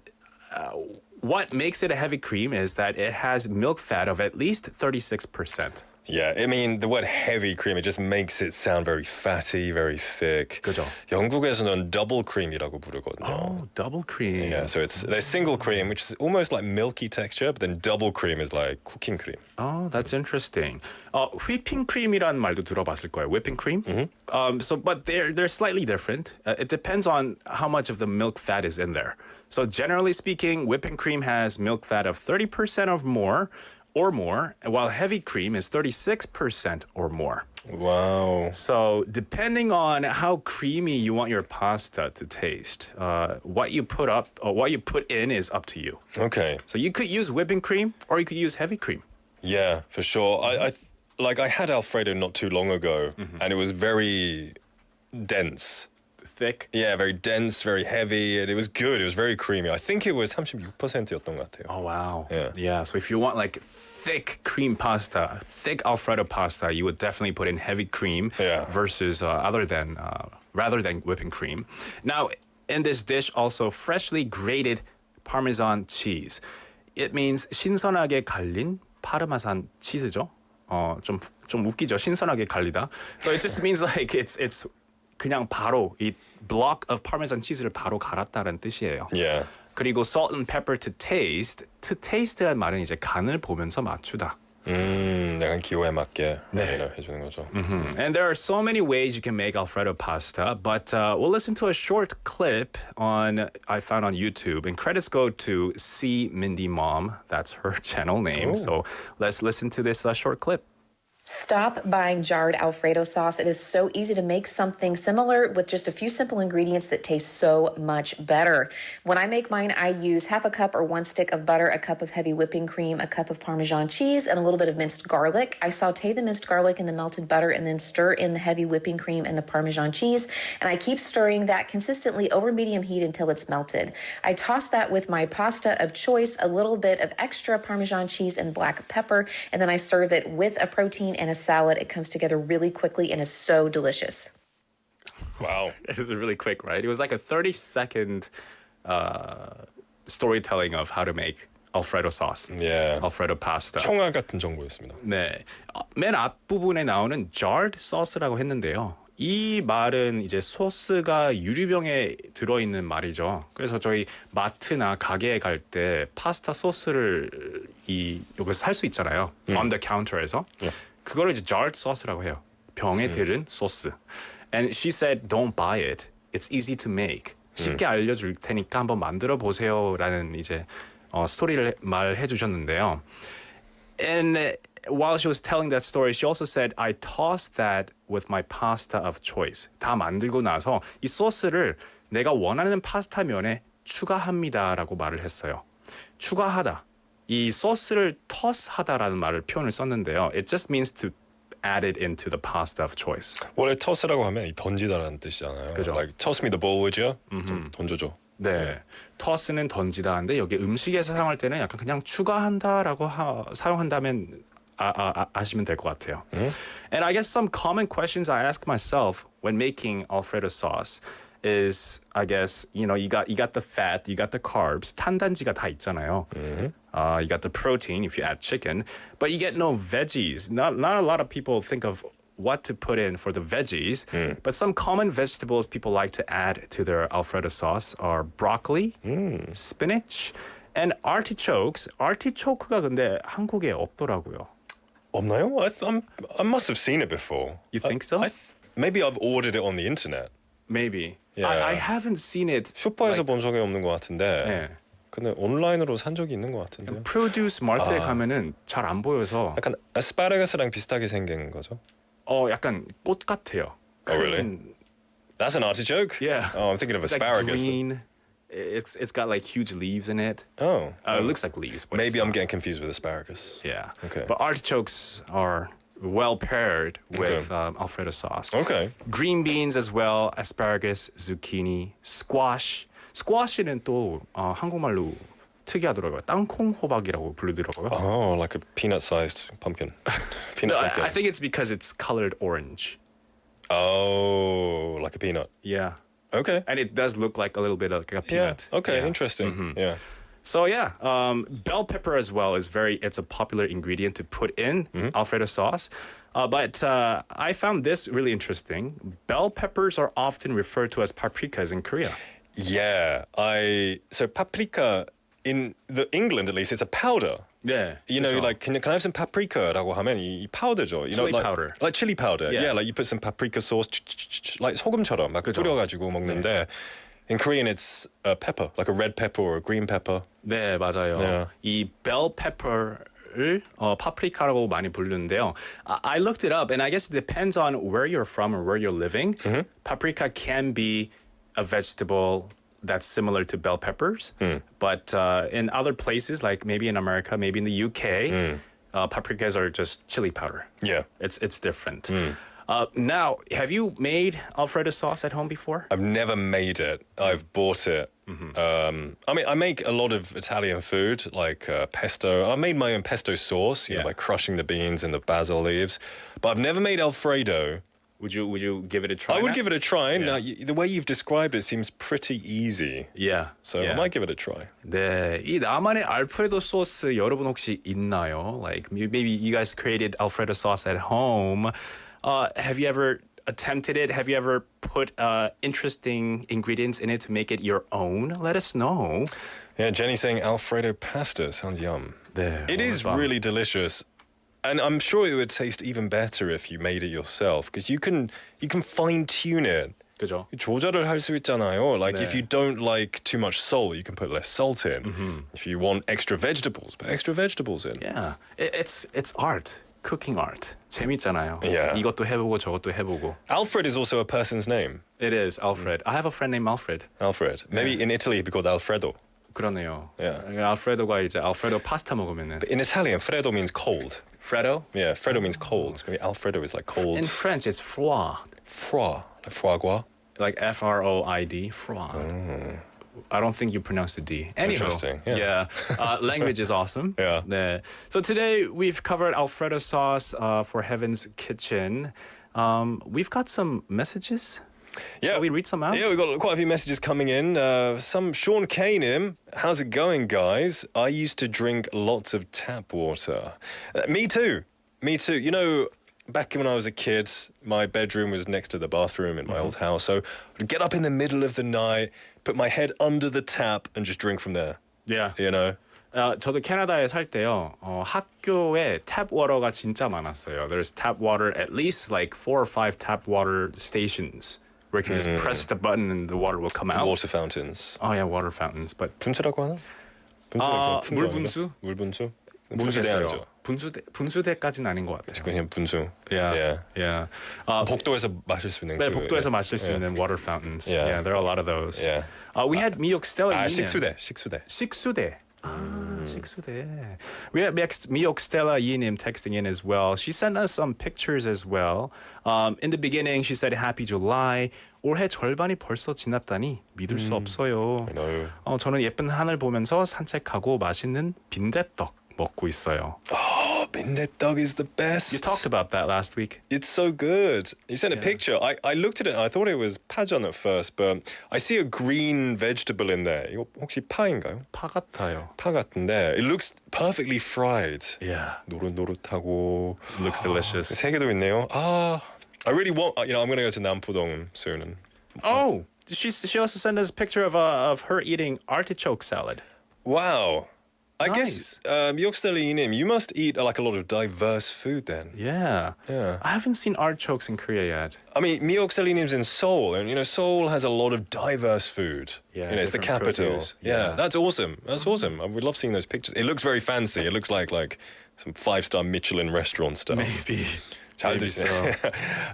what makes it a heavy cream is that it has milk fat of at least 36%. Yeah, I mean the word heavy cream it just makes it sound very fatty, very thick. 그죠. 영국에서는 double cream이라고 부르거든요. Oh, double cream. Yeah, so there's single cream, which is almost like milky texture, but then double cream is like cooking cream. Oh, that's interesting. Whipping cream이란 말도 들어봤을 거예요. Whipping cream. But they're slightly different. It depends on how much of the milk fat is in there. So generally speaking, whipping cream has milk fat of 30% or more, while heavy cream is 36% or more. Wow. So depending on how creamy you want your pasta to taste, what you put in is up to you. Okay. So you could use whipping cream or you could use heavy cream. Yeah, for sure. I had Alfredo not too long ago, and it was very dense. Thick. Yeah, very dense, very heavy, and it was good. It was very creamy. I think it was 36%였던 것 같아요. Oh wow. Yeah. So if you want like thick cream pasta, thick Alfredo pasta, you would definitely put in heavy cream versus rather than whipping cream. Now, in this dish also freshly grated Parmesan cheese. It means 신선하게 갈린 파르마산 치즈죠. 좀 웃기죠. 신선하게 갈리다. So it just means like it's 그냥 바로 이 block of Parmesan cheese를 바로 갈았다는 뜻이에요. Yeah. 그리고 salt and pepper to taste. To taste란 말은 이제 간을 보면서 맞추다. 약간 기호에 맞게 해주는 거죠. And there are so many ways you can make Alfredo pasta, but we'll listen to a short clip I found on YouTube, and credits go to C Mindy Mom. That's her channel name. So let's listen to this short clip. Stop buying jarred Alfredo sauce. It is so easy to make something similar with just a few simple ingredients that taste so much better. When I make mine, I use half a cup or 1 stick of butter, a cup of heavy whipping cream, a cup of Parmesan cheese, and a little bit of minced garlic. I saute the minced garlic in the melted butter and then stir in the heavy whipping cream and the Parmesan cheese. And I keep stirring that consistently over medium heat until it's melted. I toss that with my pasta of choice, a little bit of extra Parmesan cheese and black pepper, and then I serve it with a protein and a salad. It comes together really quickly and is so delicious. Wow. It was really quick, right? It was like a 30-second storytelling of how to make Alfredo sauce. Yeah. Alfredo pasta. 총알 같은 정보였습니다. 네. 맨 앞부분에 나오는 jarred sauce라고 했는데요. 이 말은 이제 소스가 유리병에 들어있는 말이죠. 그래서 저희 마트나 가게에 갈 때 파스타 소스를 여기서 살 수 있잖아요. On the counter에서. 그거를 이제 jarred sauce라고 해요. 병에 들은 소스. And she said, don't buy it. It's easy to make. 쉽게 알려줄 테니까 한번 만들어 보세요라는 이제 스토리를 말해 주셨는데요. And while she was telling that story, she also said, I tossed that with my pasta of choice. 다 만들고 나서 이 소스를 내가 원하는 파스타면에 추가합니다라고 말을 했어요. 추가하다. 이 소스를 toss하다라는 표현을 썼는데요. It just means to add it into the pasta of choice. 원래 toss라고 하면 이 던지다라는 뜻이잖아요. 그죠. Like toss me the ball, would you? 좀 던져줘. 네, toss는 던지다인데 여기 음식에서 사용할 때는 약간 그냥 추가한다라고 사용한다면 아시면 될 것 같아요. And I guess some common questions I ask myself when making Alfredo sauce is, I guess, you got the fat, you got the carbs, 탄단지가 다 있잖아요. You got the protein if you add chicken, but you get no veggies. Not a lot of people think of what to put in for the veggies, but some common vegetables people like to add to their Alfredo sauce are broccoli, spinach, and artichokes. artichoke가 근데 한국에 없더라고요. 없나요? I must have seen it before. You think so? Maybe I've ordered it on the internet. Maybe. Yeah. I haven't seen it. 슈퍼에서 본 적이 없는 것 같은데. 네. 근데 온라인으로 산 적이 있는 것 같은데요. 프로듀스 마트에 가면은 잘 안 보여서. 약간 아스파라거스랑 비슷하게 생긴 거죠? 약간 꽃 같아요. Oh, really? That's an artichoke? Yeah. Oh, I'm thinking of asparagus. Like green. It's got like huge leaves in it. Oh. It looks like leaves. But Maybe it's I'm not. getting confused with asparagus. Yeah. Okay. But artichokes are well paired with Alfredo sauce. Okay. Green beans as well, asparagus, zucchini, squash. squash는 또 한국말로 특이하더라고요. 땅콩 호박이라고 부르더라고요. Oh, like a peanut-sized pumpkin. Peanut No, pumpkin. I think it's because it's colored orange. Oh, like a peanut. Yeah. Okay. And it does look like a little bit like a Yeah. peanut. Okay. Yeah. Interesting. Yeah. So yeah, bell pepper as well is it's a popular ingredient to put in Alfredo sauce. But I found this really interesting. Bell peppers are often referred to as paprikas in Korea. Yeah. So paprika in England at least, it's a powder. Yeah. You know, like can I have some paprika라고 하면 이 powder죠. You know, Chili powder. Like chili powder. Yeah. Yeah. Like you put some paprika sauce, like 소금처럼 막 뿌려가지고 먹는데. In Korean, it's a pepper, like a red pepper or a green pepper. 네, 맞아요. Yeah. 이 bell pepper를 파프리카라고 많이 부르는데요. I looked it up, and I guess it depends on where you're from or where you're living. Paprika can be a vegetable that's similar to bell peppers, but in other places, like maybe in America, maybe in the UK, paprikas are just chili powder. Yeah. It's different. Now, have you made Alfredo sauce at home before? I've never made it. I've bought it. I mean, I make a lot of Italian food, like pesto. I made my own pesto sauce, you know, by crushing the beans and the basil leaves. But I've never made Alfredo. Would you give it a try? I would now? give it a try. Now, the way you've described it seems pretty easy. Yeah. So I might give it a try. 네, 이 나만의 알프레도 소스 여러분 혹시 있나요? Like maybe you guys created Alfredo sauce at home. Have you ever attempted it? Have you ever put interesting ingredients in it to make it your own? Let us know. Yeah, Jenny's saying Alfredo pasta sounds yum. 네, It is really delicious. And I'm sure it would taste even better if you made it yourself because you can fine tune it. 그죠? 조절을 할 수 있잖아요. Like 네. if you don't like too much salt, you can put less salt in. If you want extra vegetables, put extra vegetables in. Yeah, it's art. Cooking art. 재밌잖아요. Yeah. 이것도 해보고 저것도 해보고. Alfred is also a person's name. It is Alfred. I have a friend named Alfred. Alfred. Maybe in Italy it'd be called Alfredo. 그러네요. Yeah. 알프레도가 이제 알프레도 파스타 먹으면은. But in Italian, Freddo means cold. Fredo? Yeah, Freddo means cold. Maybe Alfredo is like cold. In French, it's froid. Froid. Like foie gras. Like F-R-O-I-D, froid. I don't think you pronounce the D. Anywho, Interesting, yeah. language is awesome. Yeah. 네. So today we've covered Alfredo sauce for Heaven's Kitchen. We've got some messages. Yeah. Shall we read some out? Yeah, we've got quite a few messages coming in. Some Sean Kanem, how's it going, guys? I used to drink lots of tap water. Me too. You know, back when I was a kid, my bedroom was next to the bathroom in my old house. So I'd get up in the middle of the night, put my head under the tap and just drink from there. Yeah. You know? 저도 캐나다에 살 때요. 학교에 탭 워터가 진짜 많았어요. There's tap water, at least like 4 or 5 tap water stations where you can just press the button and the water will come out. Water fountains. Oh yeah, water fountains. But 분수라고 하나? 물분수? 물분수? 모르겠어요. 분수대까지는 아닌 것 같아요. 그냥 분수. Yeah. 복도에서 마실 수 있는 네, 그, 복도에서 마실 수 있는 water fountains. Yeah. Yeah, there are a lot of those. Yeah. We had 미역 스텔라 이님. 식수대. 식수대. We had 미역 스텔라 이님 texting in as well. She sent us some pictures as well. In the beginning, she said Happy July. 올해 절반이 벌써 지났다니 믿을 수 없어요. I know. 저는 예쁜 하늘 보면서 산책하고 맛있는 빈대떡 먹고 있어요. Oh, 빈대떡 is the best. You talked about that last week. It's so good. You sent a picture. I looked at it and I thought it was 파전 at first, but I see a green vegetable in there. 이거 혹시 파인가요? 파 같아요. 파 같은데 it looks perfectly fried. Yeah. 노릇노릇하고 Looks delicious. 세 개도 있네요. I really want. I'm going to go to 남포동 soon. And Oh, she also sent us a picture of her eating artichoke salad. wow. I Nice. guess 미역스텔리님, you must eat like a lot of diverse food then. Yeah. Yeah. I haven't seen artichokes in Korea yet. I mean, 미역스텔리님's in Seoul, and you know Seoul has a lot of diverse food. Yeah, you know, it's the different capital. produce. Yeah, Yeah. that's awesome. That's awesome. I would love seeing those pictures. It looks very fancy. It looks like some 5-star Michelin restaurant stuff. Maybe. 잘 Maybe 드세요.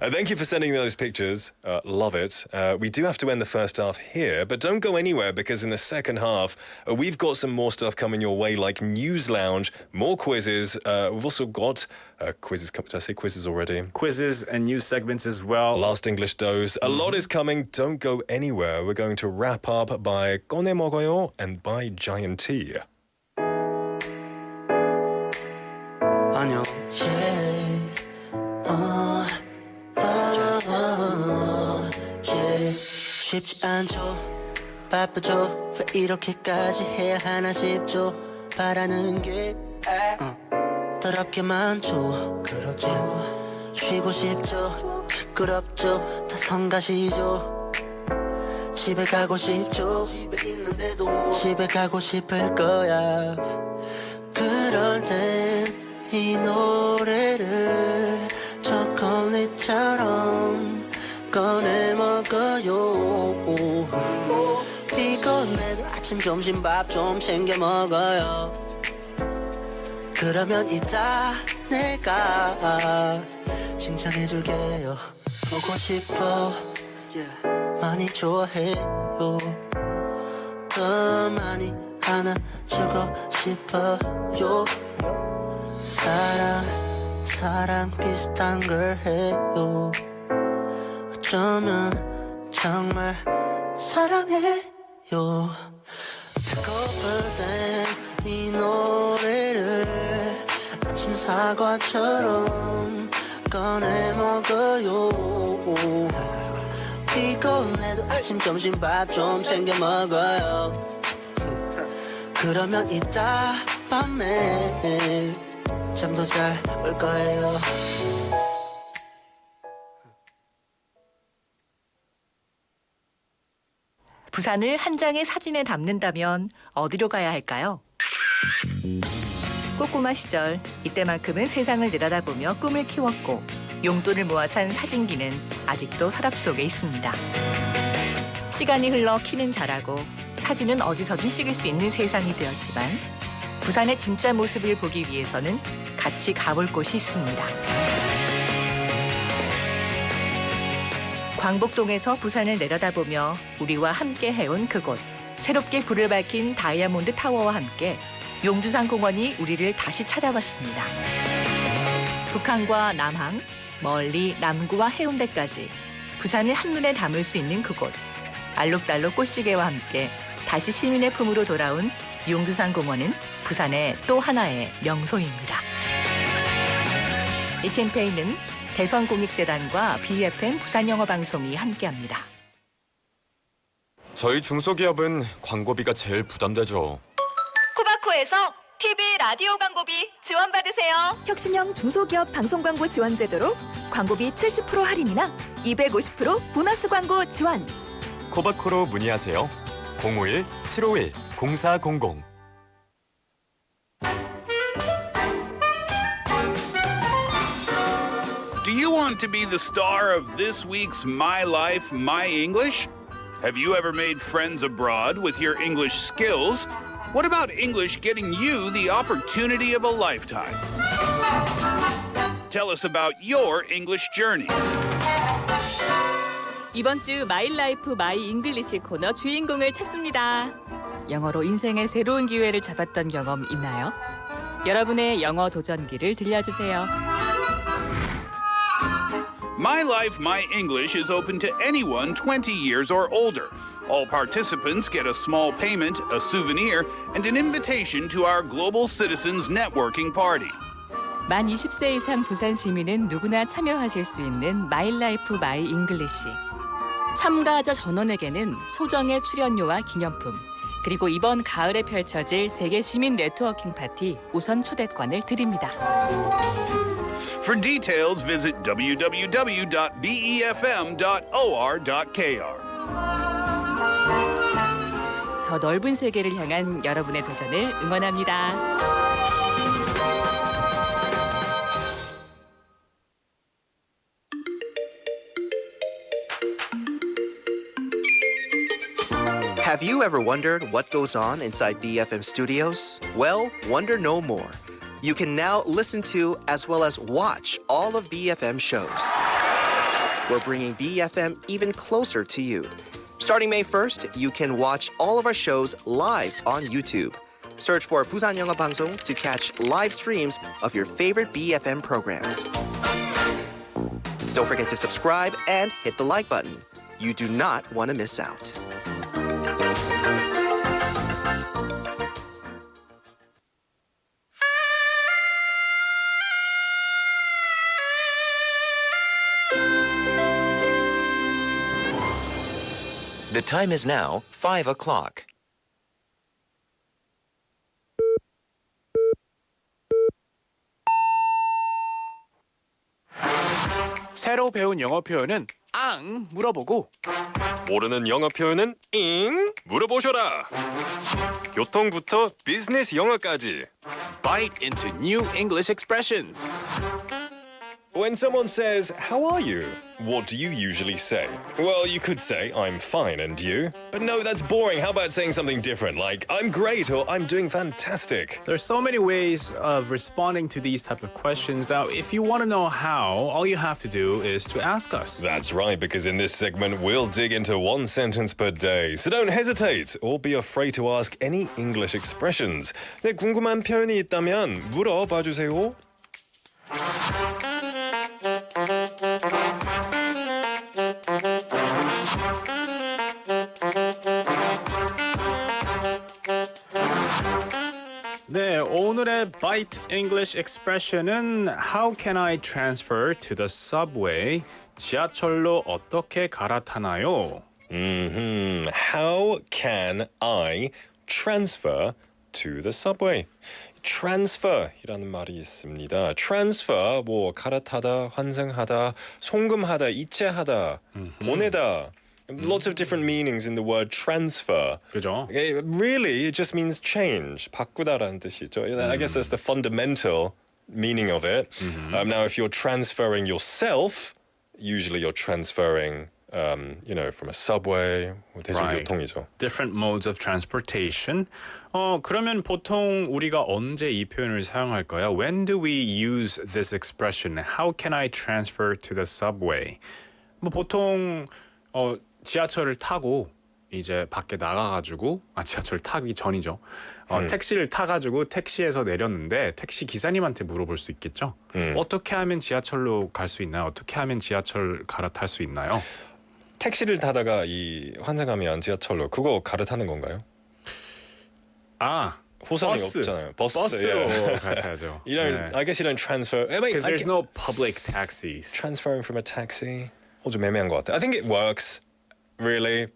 so. Thank you for sending those pictures. Love it. We do have to end the first half here, but don't go anywhere because in the second half, we've got some more stuff coming your way like News Lounge, more quizzes. We've also got quizzes. Did I say quizzes already? Quizzes and news segments as well. Last English dose. A lot is coming. Don't go anywhere. We're going to wrap up by 꺼내 먹어요 and by Giant Tea. 안녕. 쉽지 않죠. 바쁘죠. 왜 이렇게까지 해야 하나 싶죠. 바라는 게 더럽게 많죠. 그렇죠. 쉬고 싶죠. 시끄럽죠. 다 성가시죠. 집에 가고 싶죠. 집에 있는데도 집에 가고 싶을 거야. 그럴 땐 이 노래를 초콜릿처럼 꺼내 먹어요. 피곤해도 아침 점심 밥 좀 챙겨 먹어요. 그러면 이따 내가 칭찬해줄게요. 보고 싶어 많이 좋아해요. 더 많이 안아주고 싶어요. 사랑 비슷한 걸 해요. 어쩌면 정말 사랑해요. 배고플 땐 이 노래를 아침 사과처럼 꺼내 먹어요. 피곤해도 아침 점심 밥 좀 챙겨 먹어요. 그러면 이따 밤에 잠도 잘 올 거예요. 부산을 한 장의 사진에 담는다면 어디로 가야 할까요? 꼬꼬마 시절 이때만큼은 세상을 내려다보며 꿈을 키웠고 용돈을 모아 산 사진기는 아직도 서랍 속에 있습니다. 시간이 흘러 키는 자라고 사진은 어디서든 찍을 수 있는 세상이 되었지만 부산의 진짜 모습을 보기 위해서는 같이 가볼 곳이 있습니다. 광복동에서 부산을 내려다보며 우리와 함께 해온 그곳. 새롭게 불을 밝힌 다이아몬드 타워와 함께 용두산 공원이 우리를 다시 찾아왔습니다. 북한과 남항, 멀리 남구와 해운대까지 부산을 한눈에 담을 수 있는 그곳. 알록달록 꽃시계와 함께 다시 시민의 품으로 돌아온 용두산 공원은 부산의 또 하나의 명소입니다. 이 캠페인은 대선공익재단과 befm 부산영어방송이 함께합니다. 저희 중소기업은 광고비가 제일 부담되죠. 코바코에서 TV, 라디오 광고비 지원받으세요. 혁신형 중소기업 방송광고 지원 제도로 광고비 70% 할인이나 250% 보너스 광고 지원. 코바코로 문의하세요. 051-751-0400. Do you want to be the star of this week's My Life, My English? Have you ever made friends abroad with your English skills? What about English getting you the opportunity of a lifetime? Tell us about your English journey. 이번 주 마이 라이프 마이 잉글리시 코너 주인공을 찾습니다. 영어로 인생의 새로운 기회를 잡았던 경험 있나요? 여러분의 영어 도전기를 들려주세요. My Life, My English is open to anyone 20 years or older. All participants get a small payment, a souvenir, and an invitation to our Global Citizens Networking Party. 만 20세 이상 부산 시민은 누구나 참여하실 수 있는 마이 라이프 마이 잉글리시. 참가자 전원에게는 소정의 출연료와 기념품, 그리고 이번 가을에 펼쳐질 세계 시민 네트워킹 파티 우선 초대권을 드립니다. For details, visit www.befm.or.kr. 더 넓은 세계를 향한 여러분의 도전을 응원합니다. Have you ever wondered what goes on inside BFM studios? Well, wonder no more. You can now listen to as well as watch all of BFM shows. We're bringing BFM even closer to you. Starting May 1st, you can watch all of our shows live on YouTube. Search for Busan영어방송 to catch live streams of your favorite BFM programs. Don't forget to subscribe and hit the like button. You do not want to miss out. The time is now 5 o'clock. 새로 배운 영어 표현은 앙 물어보고 모르는 영어 표현은 잉 물어보셔라. 교통부터 비즈니스 영어까지. bite into new English expressions. When someone says, "How are you?" what do you usually say? Well, you could say, "I'm fine, and you?" But no, that's boring. How about saying something different, like, "I'm great," or "I'm doing fantastic"? There's so many ways of responding to these type of questions. Now, if you want to know how, all you have to do is to ask us. That's right, because in this segment, we'll dig into one sentence per day. So don't hesitate or be afraid to ask any English expressions. 네, 궁금한 표현이 있다면 물어봐 주세요. 네, 오늘의 Bite English expression은 How can I transfer to the subway? 지하철로 어떻게 갈아타나요? How can I transfer to the subway? transfer이라는 말이 있습니다. transfer 뭐 갈아타다, 환승하다, 송금하다, 이체하다, 보내다. Lots of different meanings in the word transfer. 그죠? Really, it just means change. 바꾸다라는 뜻이죠. I guess that's the fundamental meaning of it. Now, if you're transferring yourself, usually you're transferring from a subway, 대중교통이죠. Different modes of transportation. 그러면 보통 우리가 언제 이 표현을 사용할까요? When do we use this expression? How can I transfer to the subway? 뭐 보통 지하철을 타고 이제 밖에 나가가지고 지하철 타기 전이죠. 택시를 타가지고 택시에서 내렸는데 택시 기사님한테 물어볼 수 있겠죠. 어떻게 하면 지하철로 갈 수 있나요? 어떻게 하면 지하철 갈아탈 수 있나요? 택시를 타다가 이 환승하면 지하철로 그거 갈아타는 건가요? 호선이 없잖아요. 버스로 갈아타야죠. I guess you don't transfer. Because there's no public taxis. Transferring from a taxi. 좀 애매한 것 같아. I think it works. Really.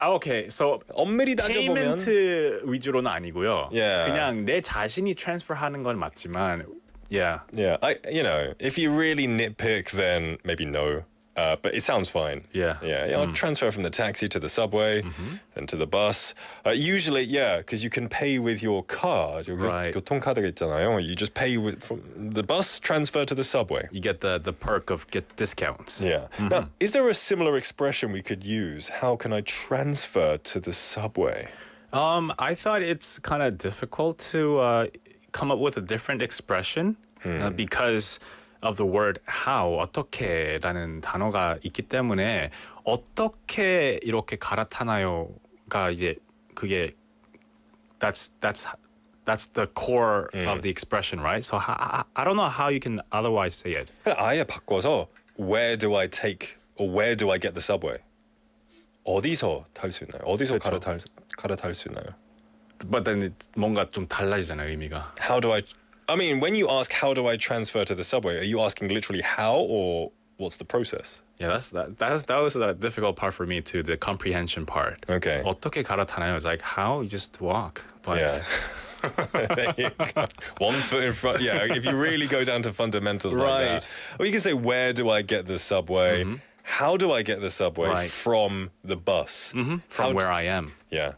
Okay, so 엄밀히 따져보면 페이먼트 위주로는 아니고요. Yeah. 그냥 내 자신이 트랜스퍼하는 건 맞지만, yeah. If you really nitpick, then maybe no. But it sounds fine. Yeah. I'll transfer from the taxi to the subway and to the bus. Usually, because you can pay with your card. Right. 교통카드가 있잖아요. You just pay from the bus, transfer to the subway. You get the perk of get discounts. Yeah. Now, is there a similar expression we could use? How can I transfer to the subway? I thought it's kind of difficult to come up with a different expression because of the word how, 어떻게라는 단어가 있기 때문에 어떻게 이렇게 갈아타나요가 이제 그게 that's the core of the expression, right? So I don't know how you can otherwise say it. 아예 바꿔서 where do I take or where do I get the subway? 어디서 탈 수 있나요? 어디서 갈아탈 수 있나요? But then 뭔가 좀 달라지잖아요, 의미가. I mean, when you ask how do I transfer to the subway, are you asking literally how or what's the process? Yeah, that was the difficult part for me too, the comprehension part. Okay. 어떻게 갈아타나요? It's like how you just walk. But there you go. One foot in front. Yeah, if you really go down to fundamentals like that. Or you can say, where do I get the subway? How do I get the subway from the bus? From where I am. Yeah.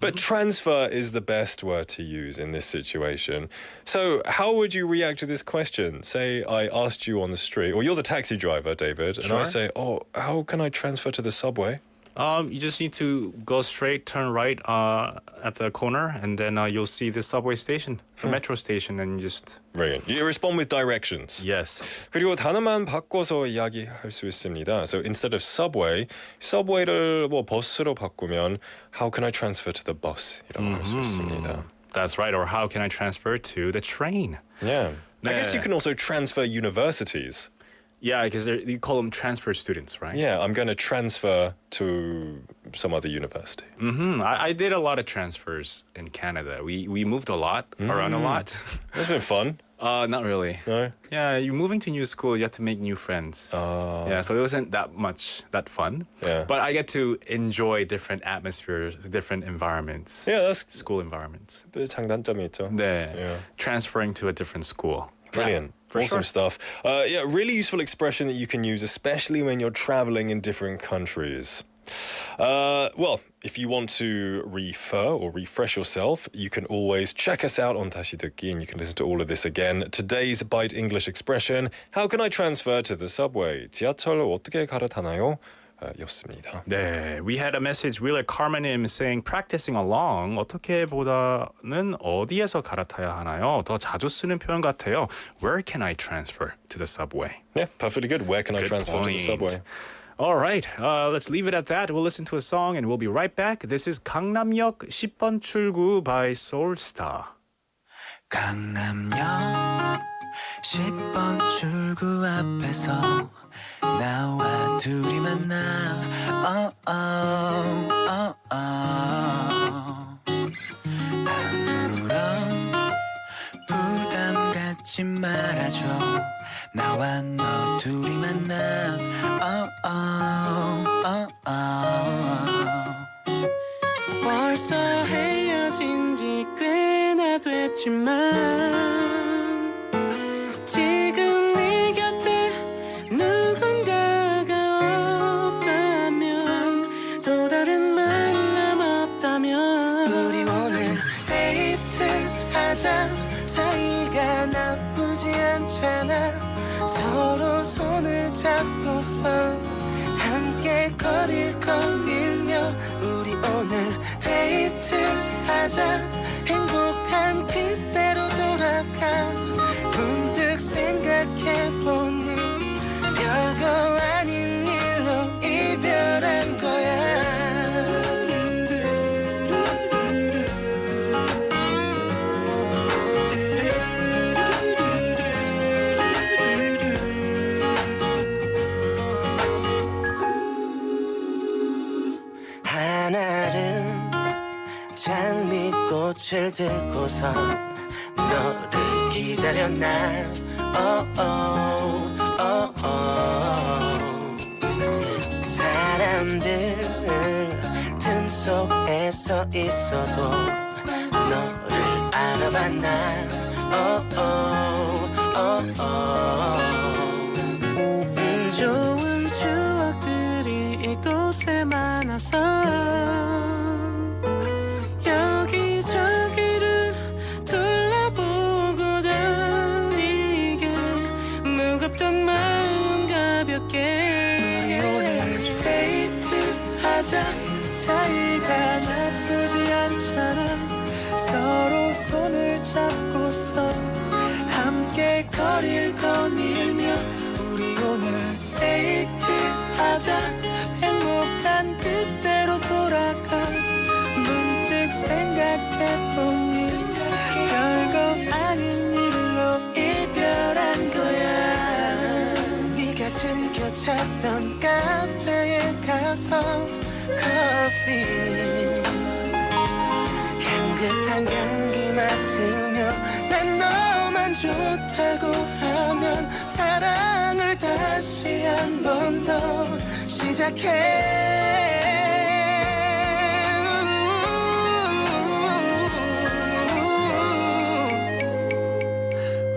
But transfer is the best word to use in this situation. So how would you react to this question? Say I asked you on the street, or you're the taxi driver, David, and I say, how can I transfer to the subway? You just need to go straight, turn right at the corner, and then you'll see the subway station, the metro station, and you just... Brilliant. You respond with directions. Yes. 그리고 단어만 바꿔서 이야기할 수 있습니다. So instead of subway를 버스로 바꾸면 how can I transfer to the bus? 이라고 할 수 있습니다. That's right. Or how can I transfer to the train? Yeah. I guess you can also transfer universities. Yeah, because you call them transfer students, right? Yeah, I'm going to transfer to some other university. I did a lot of transfers in Canada. We moved a lot, around a lot. That's been fun. Not really. No? Yeah, you're moving to new school, you have to make new friends. Yeah, so it wasn't that fun. Yeah. But I get to enjoy different atmospheres, different environments. Yeah, that's school environments. 장단점이 있죠. 네. Yeah. Transferring to a different school. Brilliant. For awesome sure. stuff. Yeah, really useful expression that you can use, especially when you're traveling in different countries. Well, if you want to refer or refresh yourself, you can always check us out on 다시 듣기, and you can listen to all of this again. Today's Bite English expression, how can I transfer to the subway? 지하철로 어떻게 갈아타나요? 였습니다. 네, we had a message, Wheeler Carmenim saying practicing along 어떻게 보다는 어디에서 갈아타야 하나요? 더 자주 쓰는 표현 같아요. Where can I transfer to the subway? Yeah, perfectly good. Where can I Good transfer to the point. subway? All right, let's leave it at that. We'll listen to a song and we'll be right back. This is 강남역 10번 출구 by Soulstar. 강남역 10번 출구 앞에서 나와 둘이 만나 아무런 부담 갖지 말아줘 나와 너 둘이 만나 벌써 헤어진 지 꽤나 됐지만 지금 네 곁에 누군가가 없다면 또 다른 만남 없다면 우리 오늘 데이트하자 사이가 나쁘지 않잖아 서로 손을 잡고서 함께 거릴 거닐며 우리 오늘 데이트하자 행복한 그때로 돌아가 문득 생각해보니 별거 아닌 일로 이별한 거야 하나는 장미꽃을 들고서 너를 기다려 난 사람들 틈 속에서 있어도 너를 알아봐 난 좋은 추억들이 이곳에 많아서 여기저기를 둘러보고 다니게 무겁던 마음 가볍게 우리 오늘 데이트하자 사이가 나쁘지 않잖아 서로 손을 잡고서 함께 거릴 거닐며 우리 오늘 데이트하자 행복한 그때로 돌아가 문득 생각해보니 별거 아닌 일로 이별한 거야 네가 즐겨 찾던 카페에 가서 커피 향긋한 향기 맡으며 난 너만 좋다고 하면 사랑을 다시 한 번 더 시작해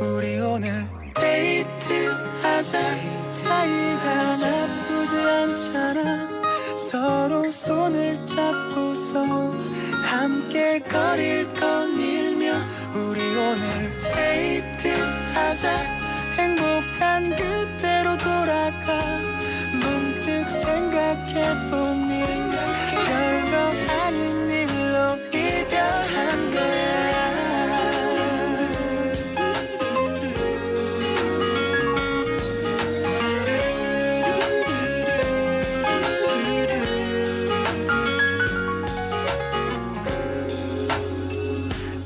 우리 오늘 데이트하자 사이가 나쁘지 않잖아 서로 손을 잡고서 함께 거릴 거닐며 우리 오늘 데이트하자 행복한 그때로 돌아가 문득 생각해보니 별거 아닌 일로 이별한 거야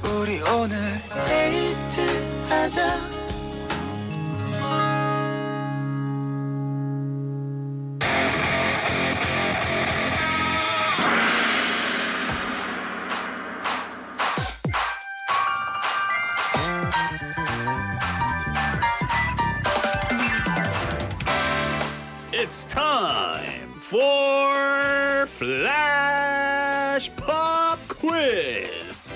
우리 오늘 데이트하자 It's time for Flash Pop Quiz.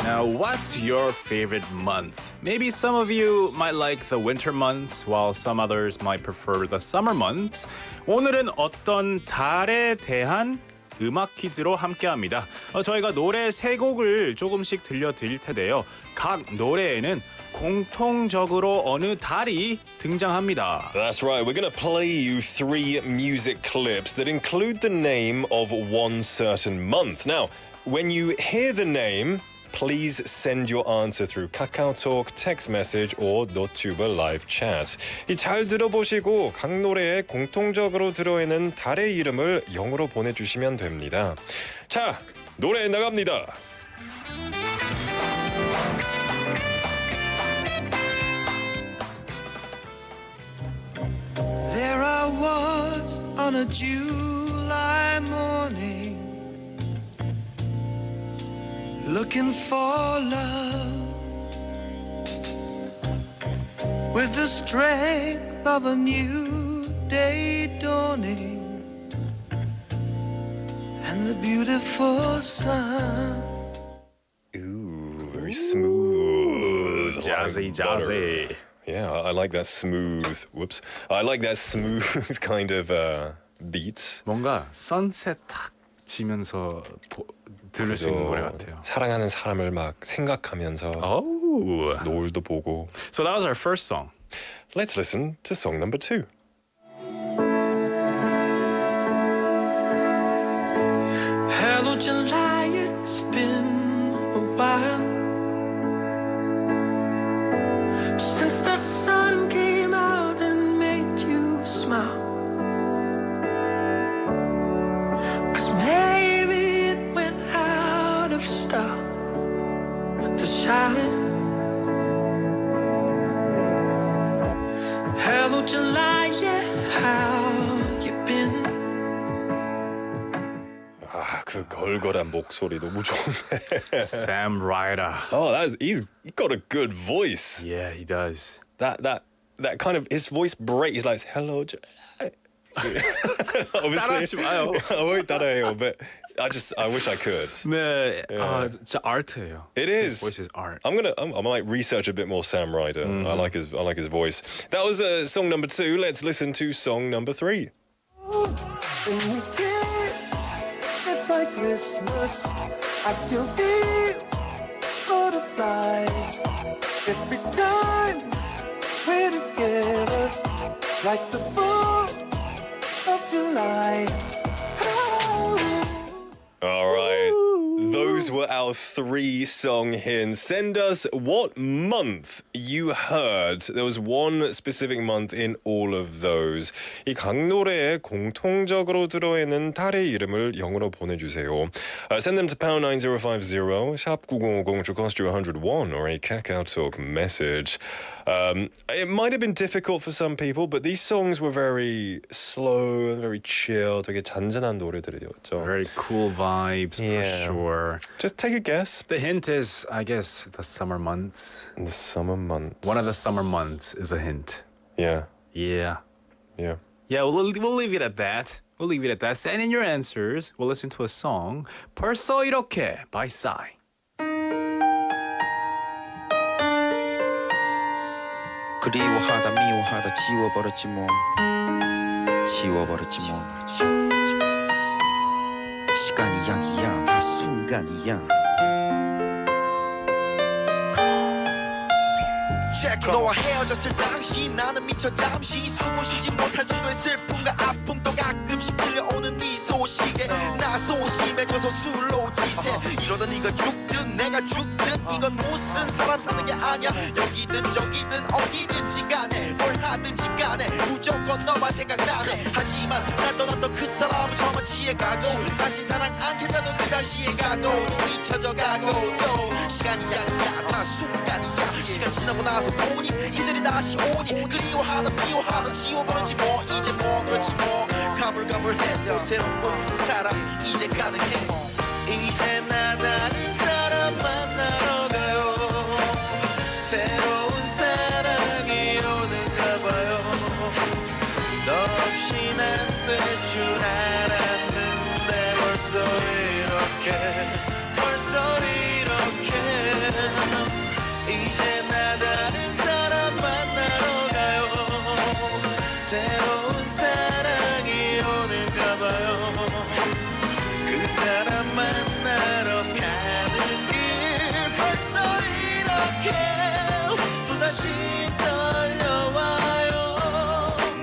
Now, what's your favorite month? Maybe some of you might like the winter months, while some others might prefer the summer months. 오늘은 어떤 달에 대한 음악 퀴즈로 함께합니다. 저희가 노래 세 곡을 조금씩 들려드릴 텐데요. 각 노래에는 공통적으로 어느 달이 등장합니다. That's right. We're going to play you 3 music clips that include the name of one certain month. Now, when you hear the name, please send your answer through KakaoTalk, text message, or 너튜브 live chat. 잘 들어보시고 각 노래에 공통적으로 들어있는 달의 이름을 영어로 보내주시면 됩니다. 자, 노래 나갑니다. There I was on a July morning, looking for love with the strength of a new day dawning and the beautiful sun. Ooh, very smooth. Jazzy, jazzy. Yeah, I like that smooth. Whoops. I like that smooth kind of beat. 뭔가 선셋 탁 지면서 들을 수 있는 노래 같아요. 사랑하는 사람을 막 생각하면서 노을도 보고. So that was our first song. Let's listen to song number 2. Hello July, it's been a while since the sun came out and made you smile. 'Cause maybe it went out of style to shine. Hello July, yeah, how you been? 아, 그 걸걸한 목소리 너무 좋네. Sam Ryder. Oh, he's got a good voice. Yeah, he does. That kind of his voice breaks. He's like hello. 따라하지 마요. I won't 따라해요, but I wish I could. 네, 진짜 아트예요. It His is. voice is art. I might research a bit more Sam Ryder. I like his voice. That was song number 2. Let's listen to song number 3. It's like Christmas. I still feel butterflies every time we're together, like the 4th of July. All right. Those were our 3 song hints. Send us what month you heard. There was one specific month in all of those. 이 각 노래에 공통적으로 들어있는 달의 이름을 영어로 보내주세요. Send them to pound 9050, 샵 9050 to cost you 101, or a KakaoTalk message. It might have been difficult for some people, but these songs were very slow and very chill. 되게 잔잔한 노래들이었죠. Very cool vibes for sure. Just take a guess. The hint is, I guess, the summer months. The summer months. One of the summer months is a hint. Yeah. Yeah. Yeah. Yeah, we'll leave it at that. We'll leave it at that. Send in your answers. We'll listen to a song. 벌써 이렇게 by Psy. 그리워하다 미워하다 지워버렸지 뭐 지워버렸지 뭐 시간이 약이야 다 순간이야 너와 헤어졌을 당시 나는 미처 잠시 숨을 쉬지 못할 정도의 슬픔과 아픔도 가끔씩 들려오는 네 소식에 나 소심해져서 술로 지새 이러다 네가 죽든 내가 죽든 이건 무슨 사람 사는 게 아니야 여기든 저기든 어디든지 간에 뭘 하든지 간에 무조건 너만 생각나네 하지만 날 떠났던 그 사람을 저만 취해가고 다시 사랑 않겠다던 그 다시에 가고 잊혀져가고 또 시간이 약이야 다 순간이야 시간 지나고 나서 보니 계절이 다시 오니 그리워하던 미워하던 지워버렸지 뭐 이제 뭐 그렇지 뭐 가물가물해도 새로운 사람 이제 가능해 이제 나다 벌써 이렇게 이제 나 다른 사람 만나러 가요 새로운 사랑이 오는가 봐요 그 사람 만나러 가는 길 벌써 이렇게 또다시 떨려와요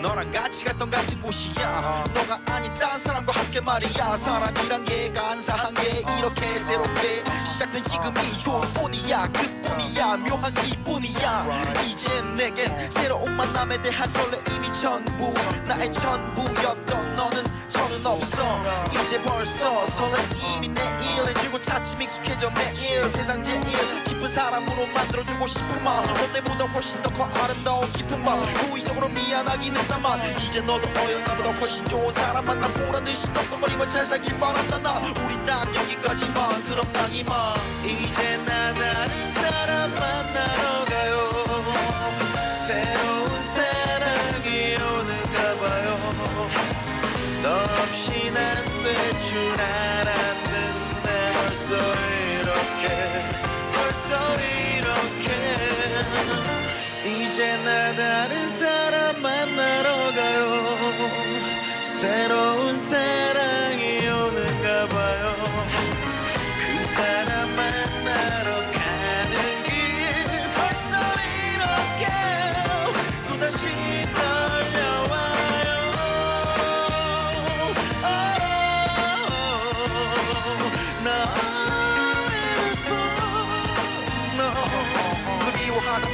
너랑 같이 갔던 같은 곳이야 너가 아닌 딴 사람과 함께 말이야 사람이란 게 간사한 게 이렇게 새롭게 시작된 지금이 좋을 뿐이야 그뿐이야 묘한 기분이야 이제 내겐 새로운 만남에 대한 설레임이 전부 나의 전부였던 너는 저는 없어 이제 벌써 설레임이 내일 해주고 차츰 익숙해져 매일 세상 제일 기쁜 사람으로 만들어주고 싶은 맘 너 때보다 훨씬 더 커 아름다운 깊은 맘 호의적으로 미안하긴 했다만 이제 너도 나보다 훨씬 좋은 사람 만나 보란 듯이 떵떵거리며 잘 살길 바란다 나 우리 딱 여기까지만 그럼 난 이만 이제 나 다른 사람 만나러 가요 새로운 사랑이 오는가 봐요 너 없인 안 될 줄 알았는데 벌써 이렇게 이제 나 다른 사람 만나러 가요 새로운 사랑이 오는가 봐요 그 사람 만나러 가는 길 벌써 이렇게 또다시 떨려와요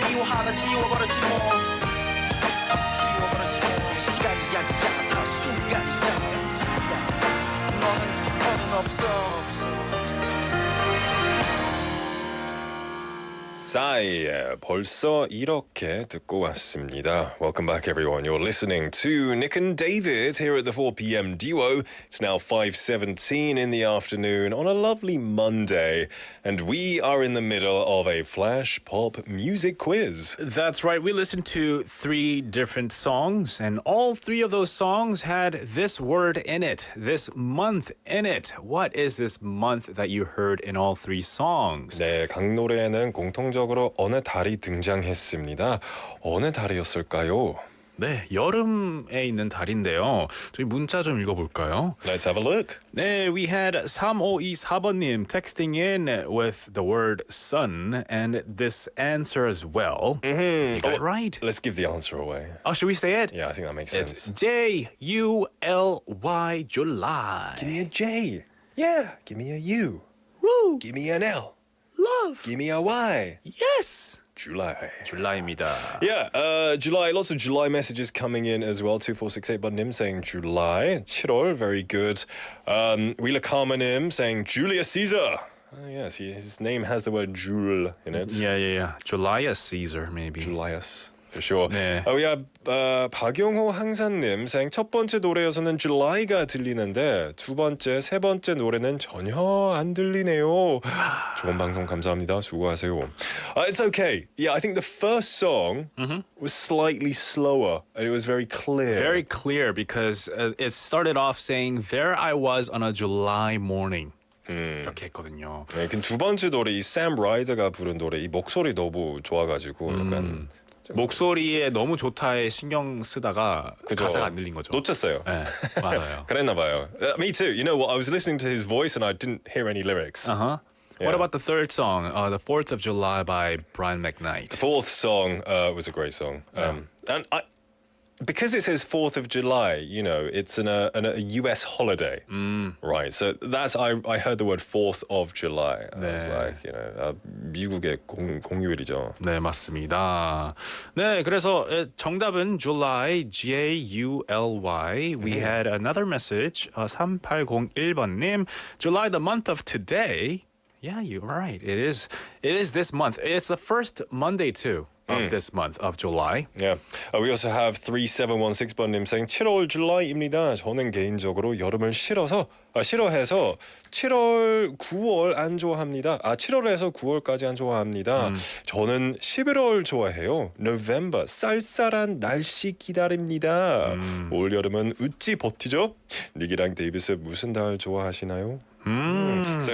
그리워하다 지워버렸지 뭐 시간이 약간 다 순간이야 너는 없어 싸이의 벌써 이렇게 듣고 왔습니다. Welcome back everyone. You're listening to Nick and David here at the 4 p.m. duo. It's now 5:17 in the afternoon on a lovely Monday and we are in the middle of a flash pop music quiz. That's right. We listened to 3 different songs, and all 3 of those songs had this word in it, this month in it. What is this month that you heard in all 3 songs? 네, 각 노래에는 공통적으로 어느 달이 등장했습니다. 어느 달이었을까요? 네, 여름에 있는 달인데요. 저희 문자 좀 읽어볼까요? Let's have a look. 네, we had 3524번님 texting in with the word sun and this answer as well. You got it right? Let's give the answer away. Oh, should we say it? Yeah, I think that makes It's sense. July, July. Give me a J. Yeah. Give me a U. Woo! Give me an L. Love. Give me a Y. Yes. July. July입니다. Yeah, July. Lots of July messages coming in as well. 2468번님 saying July. 7월, very good. Wheeler Karmanim saying Julius Caesar. Yes, his name has the word Jul in it. Yeah. Julius Caesar, maybe. Julius. For sure. 네. We have 박용호 항사님 saying 첫 번째 노래에서는 July가 들리는데 두 번째, 세 번째 노래는 전혀 안 들리네요. 좋은 방송 감사합니다. 수고하세요. It's okay. Yeah, I think the first song was slightly slower and it was very clear. Very clear because it started off saying there I was on a July morning. 이렇게 했거든요. 네, 두 번째 노래 이 샘 라이더가 부른 노래 이 목소리 너무 좋아가지고 약간 목소리에 너무 좋다에 신경 쓰다가 그죠. 가사가 안 들린 거죠. 놓쳤어요. 네, 맞아요. 그랬나 봐요. Me too. You know what? I was listening to his voice and I didn't hear any lyrics. Uh-huh. Yeah. What about the third song, the 4th of July by Brian McKnight? The fourth song was a great song. And because it says 4th of July, you know, it's a US holiday. Right. So that's, I heard the word 4th of July. I was like, you know, 미국의 공휴일이죠. 네, 맞습니다. 네, 그래서 정답은 July, July. We had another message, 3801번님. July, the month of today. Yeah, you're right. It is this month. It's the first Monday too. of this month of July. Yeah. We also have 3716번님 saying 7월 July입니다. 저는 개인적으로 여름을 싫어해서 7월, 9월 안 좋아합니다. 7월에서 9월까지 안 좋아합니다. 저는 11월 좋아해요. November 쌀쌀한 날씨 기다립니다. 올 여름은 어찌 버티죠? 닉이랑 데이비스 무슨 달 좋아하시나요? So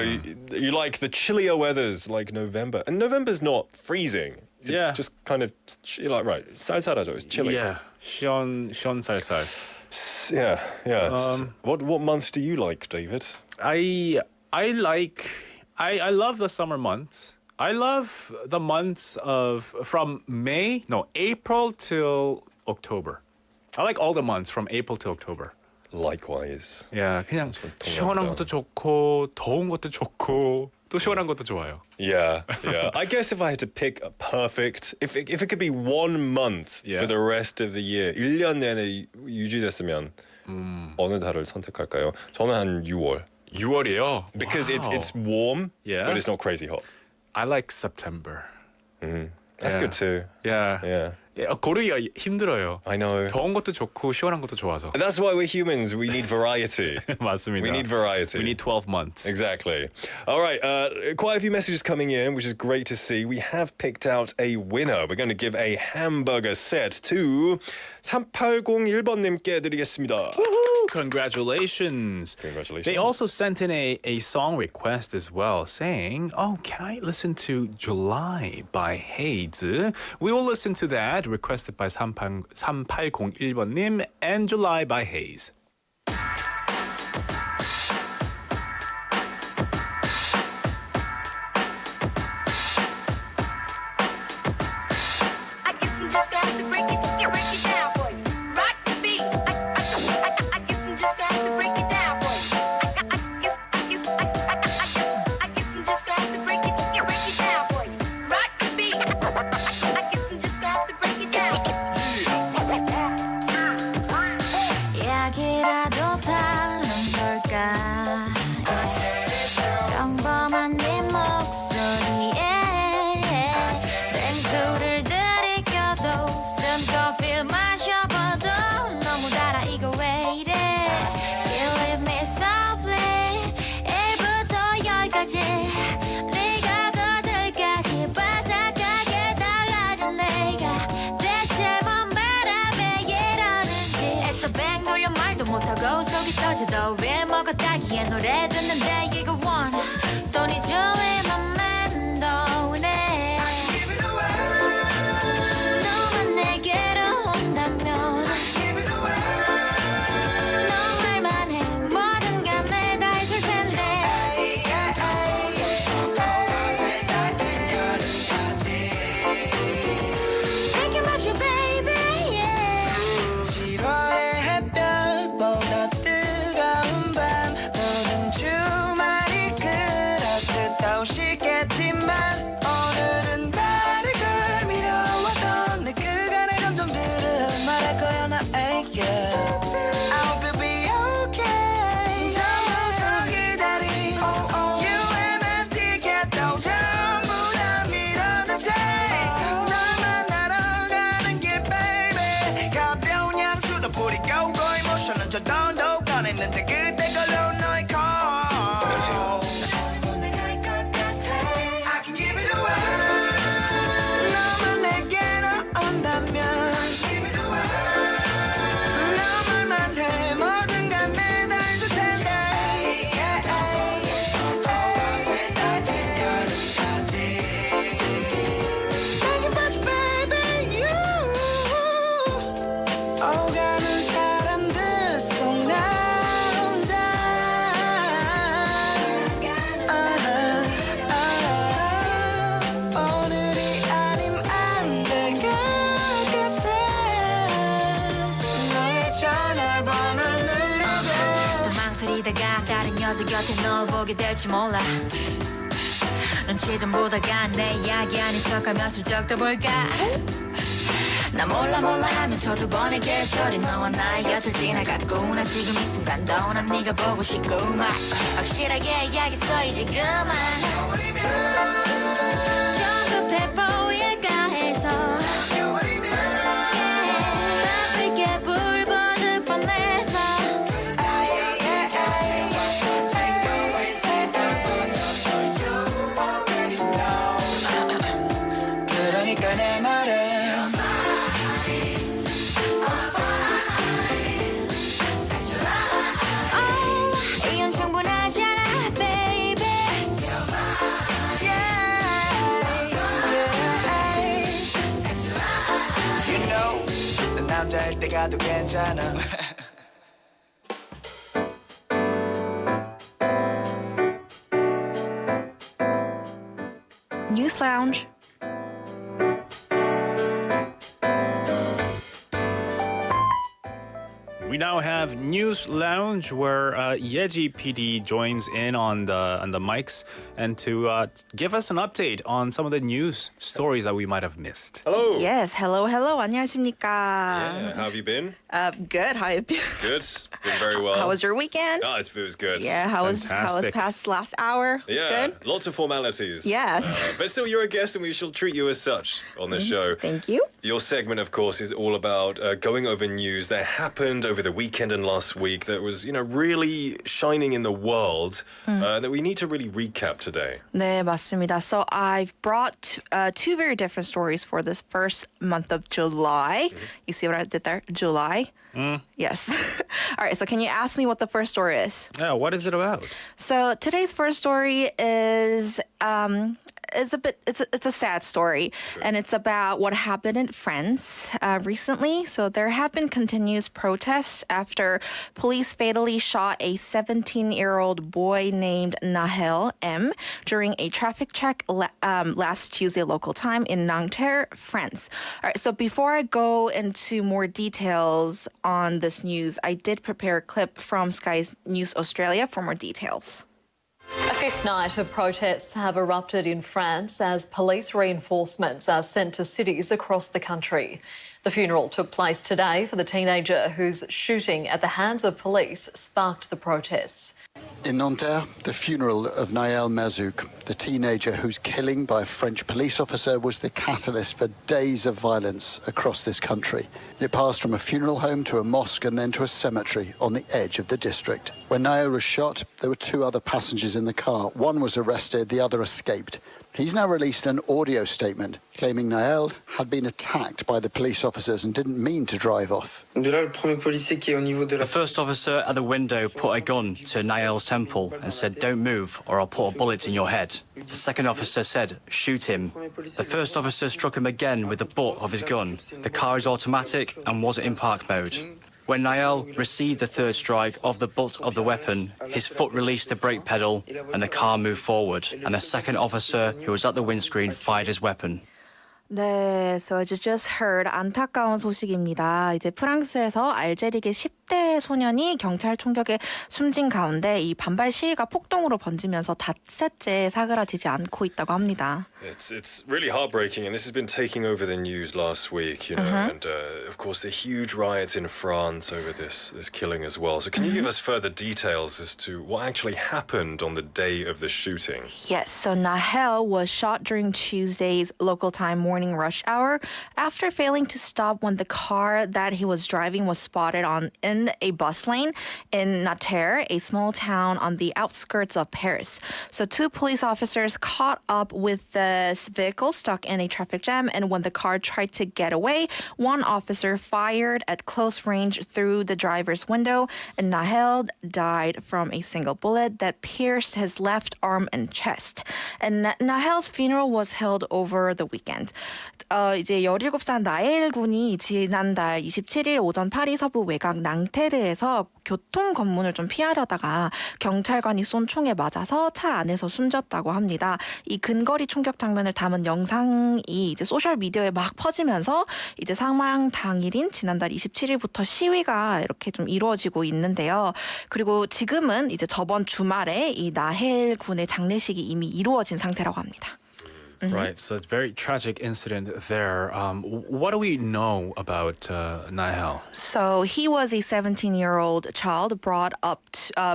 you like the chillier weathers like November, and November's not freezing. It's just kind of like right, 쌀쌀하죠. It's chilly. Yeah, 시원살살. Yeah. What month do you like, David? I love the summer months. I love the months from April till October. I like all the months from April to October. Likewise. Yeah, 그냥 시원한 것도 좋고 더운 것도 좋고 또 시원한 것도 좋아요. Yeah. I guess if I had to pick a perfect, if it could be one month for the rest of the year, 1년 내내 유지됐으면 어느 달을 선택할까요? 저는 한 6월. 6월이요? Because it's warm, but it's not crazy hot. I like September. That's good too. Yeah. 고르기가 힘들어요. I know. 더운 것도 좋고 시원한 것도 좋아서. And that's why we're humans. We need variety. 맞습니다. We need variety. We need 12 months. Exactly. All right. Quite a few messages coming in, which is great to see. We have picked out a winner. We're going to give a hamburger set to 3801번님께 드리겠습니다. Congratulations. They also sent in a song request as well, saying, can I listen to July by Haze? We will listen to that, requested by 3801번님, and July by Haze. 더 왜 먹었다기에 노래 듣는데 이거 원해 돈 이조의 맘만 도네 너만 내게로 온다면 너말만 해 뭐든 간에 다 해줄 텐데 Thinking about you baby yeah 7월의 햇볕보다 쉽겠지만 오늘은 다르게 미뤄왔던 내 그간의 감정들은 말할 거야 나에게 I hope you'll be okay 처음부터 기다린 UMF 티켓도 전부 다 밀어넣지 널 만나러 가는 길 baby 가벼운 향수도 뿌리고 이모션은 저 돈도 꺼냈는데 그때 걸로 너의 call 다른 여자 곁에 널 보게 될지 몰라 눈치 좀 보다가 내 이야기 아닌 척하며 슬쩍 떠볼까 나 몰라 하면서 두 번의 계절이 너와 나의 곁을 지나갔구나 지금 이 순간도 난 네가 보고 싶구만 확실하게 이야기했어 이제 그만 좀 급해 보일까 해서 혼자일 때가 더 괜찮아 News Lounge. We now have News Lounge where Yeji PD joins in on the mics and to give us an update on some of the news stories that we might have missed. Hello. Yes, hello. 안녕하십니까? Yeah, how have you been? Good. How have you been? Good. Been very well. How was your weekend? Oh, it was good. Yeah, how was Fantastic. past last hour? Yeah, Good? lots of formalities. Yes. But still, you're a guest and we shall treat you as such on the show. Thank you. Your segment, of course, is all about going over news that happened over the weekend and last week that was, really shining in the world that we need to really recap today. 네, 맞습니다. So I've brought two very different stories for this first month of July. You see what I did there? July. Yes. All right, so can you ask me what the first story is? Yeah, what is it about? So today's first story is it's a sad story, and it's about what happened in France recently. So there have been continuous protests after police fatally shot a 17-year-old boy named Nahel M during a traffic check last Tuesday local time in Nanterre, France. All right, so before I go into more details on this news, I did prepare a clip from Sky News Australia for more details. A fifth night of protests have erupted in France as police reinforcements are sent to cities across the country. The funeral took place today for the teenager whose shooting at the hands of police sparked the protests. In Nanterre, the funeral of Nahel Mazouk, the teenager whose killing by a French police officer was the catalyst for days of violence across this country. It passed from a funeral home to a mosque and then to a cemetery on the edge of the district. When Nahel was shot, there were two other passengers in the car. One was arrested, the other escaped. He's now released an audio statement claiming Nahel had been attacked by the police officers and didn't mean to drive off. The first officer at the window put a gun to Nahel's temple and said, "Don't move or I'll put a bullet in your head." The second officer said, "Shoot him." The first officer struck him again with the butt of his gun. The car is automatic and wasn't in park mode. When Nahel received the third strike of the butt of the weapon, his foot released the brake pedal and the car moved forward, and the second officer who was at the windscreen fired his weapon. 네, so as you just heard, 안타까운 소식입니다. 이제 프랑스에서 알제리계 10대 소년이 경찰 총격에 숨진 가운데 이 반발 시위가 폭동으로 번지면서 닷새째 사그라지지 않고 있다고 합니다. It's really heartbreaking, and this has been taking over the news last week, and of course the huge riots in France over this killing as well. So can you give us further details as to what actually happened on the day of the shooting? Yes, so Nahel was shot during Tuesday's local time morning rush hour after failing to stop when the car that he was driving was spotted in a bus lane in Nanterre, a small town on the outskirts of Paris. So two police officers caught up with this vehicle stuck in a traffic jam, and when the car tried to get away, one officer fired at close range through the driver's window, and Nahel died from a single bullet that pierced his left arm and chest. And Nahel's funeral was held over the weekend. 이제 17살 나엘 군이 지난달 27일 오전 파리 서부 외곽 낭테르에서 교통 검문을 좀 피하려다가 경찰관이 쏜 총에 맞아서 차 안에서 숨졌다고 합니다. 이 근거리 총격 장면을 담은 영상이 이제 소셜 미디어에 막 퍼지면서 이제 사망 당일인 지난달 27일부터 시위가 이렇게 좀 이루어지고 있는데요. 그리고 지금은 이제 저번 주말에 이 나헬 군의 장례식이 이미 이루어진 상태라고 합니다. Right, so it's a very tragic incident there. What do we know about Nahel? So he was a 17-year-old child brought up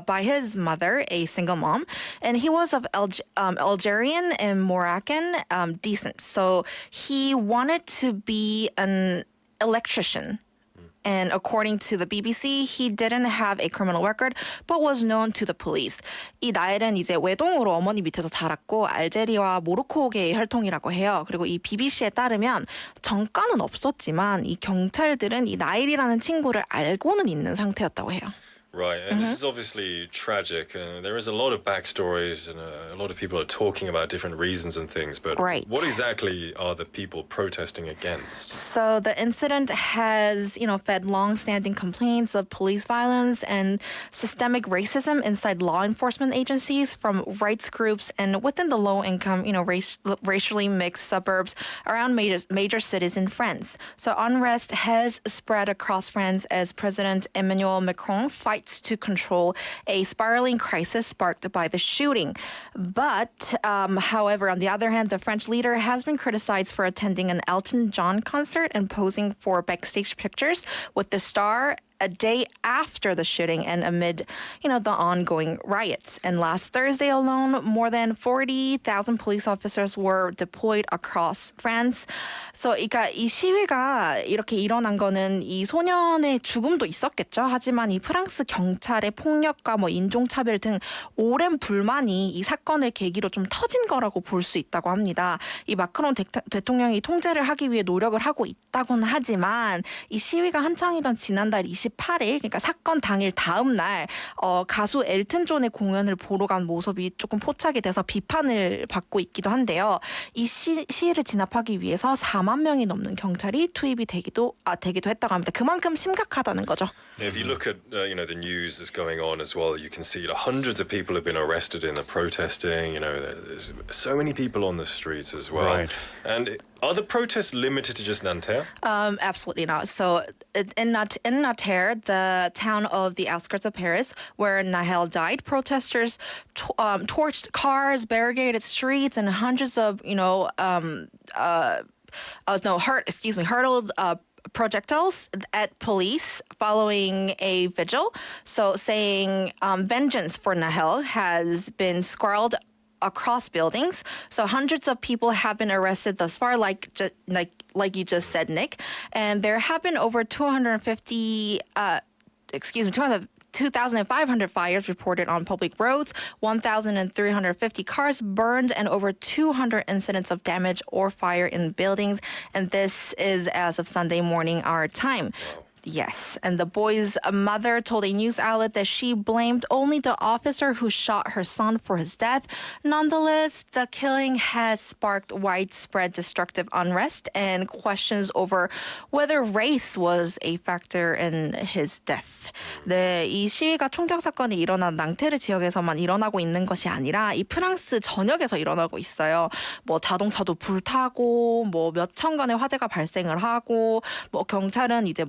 by his mother, a single mom, and he was of Algerian and Moroccan descent. So he wanted to be an electrician. And according to the BBC, he didn't have a criminal record, but was known to the police. 이 나엘은 이제 외동으로 어머니 밑에서 자랐고 알제리와 모로코계의 혈통이라고 해요. 그리고 이 BBC에 따르면 전과는 없었지만 이 경찰들은 이 나엘이라는 친구를 알고는 있는 상태였다고 해요. Right, and this is obviously tragic. There is a lot of backstories, and a lot of people are talking about different reasons and things. But what exactly are the people protesting against? So the incident has, fed long-standing complaints of police violence and systemic racism inside law enforcement agencies from rights groups and within the low-income, racially mixed suburbs around major cities in France. So unrest has spread across France as President Emmanuel Macron fights to control a spiraling crisis sparked by the shooting. But, however, on the other hand, the French leader has been criticized for attending an Elton John concert and posing for backstage pictures with the star a day after the shooting and amid, the ongoing riots. And last Thursday alone, more than 40,000 police officers were deployed across France. So, 그러니까 이 시위가 이렇게 일어난 거는 이 소년의 죽음도 있었겠죠. 하지만 이 프랑스 경찰의 폭력과 인종차별 등 오랜 불만이 이 사건을 계기로 좀 터진 거라고 볼 수 있다고 합니다. 이 마크롱 대통령이 통제를 하기 위해 노력을 하고 있다고는 하지만 이 시위가 한창이던 지난달 28일, 그러니까 사건 당일 다음 날 가수 엘튼 존의 공연을 보러 간 모습이 조금 포착이 돼서 비판을 받고 있기도 한데요. 이 시위를 진압하기 위해서 4만 명이 넘는 경찰이 투입이 되기도 했다고 합니다. 그만큼 심각하다는 거죠. If you look at the news that's going on as well, you can see hundreds of people have been arrested in the protesting. There's so many people on the streets as well. Right. And are the protests limited to just Nanterre? Absolutely not. So in Nanterre, the town of the outskirts of Paris, where Nahel died, protesters torched cars, barricaded streets, and hundreds of hurled projectiles at police following a vigil. So saying vengeance for Nahel has been scrawled across buildings. So hundreds of people have been arrested thus far, like you just said, Nick. And there have been over 2,500 fires reported on public roads, 1,350 cars burned, and over 200 incidents of damage or fire in buildings. And this is as of Sunday morning, our time. Yes, and the boy's mother told a news outlet that she blamed only the officer who shot her son for his death. Nonetheless, the killing has sparked widespread destructive unrest and questions over whether race was a factor in his death. 네, 이 시위가 총격 사건이 일어난 낭테르 지역에서만 일어나고 있는 것이 아니라 이 프랑스 전역에서 일어나고 있어요. 자동차도 불타고 몇천 건의 화재가 발생을 하고 경찰은 이제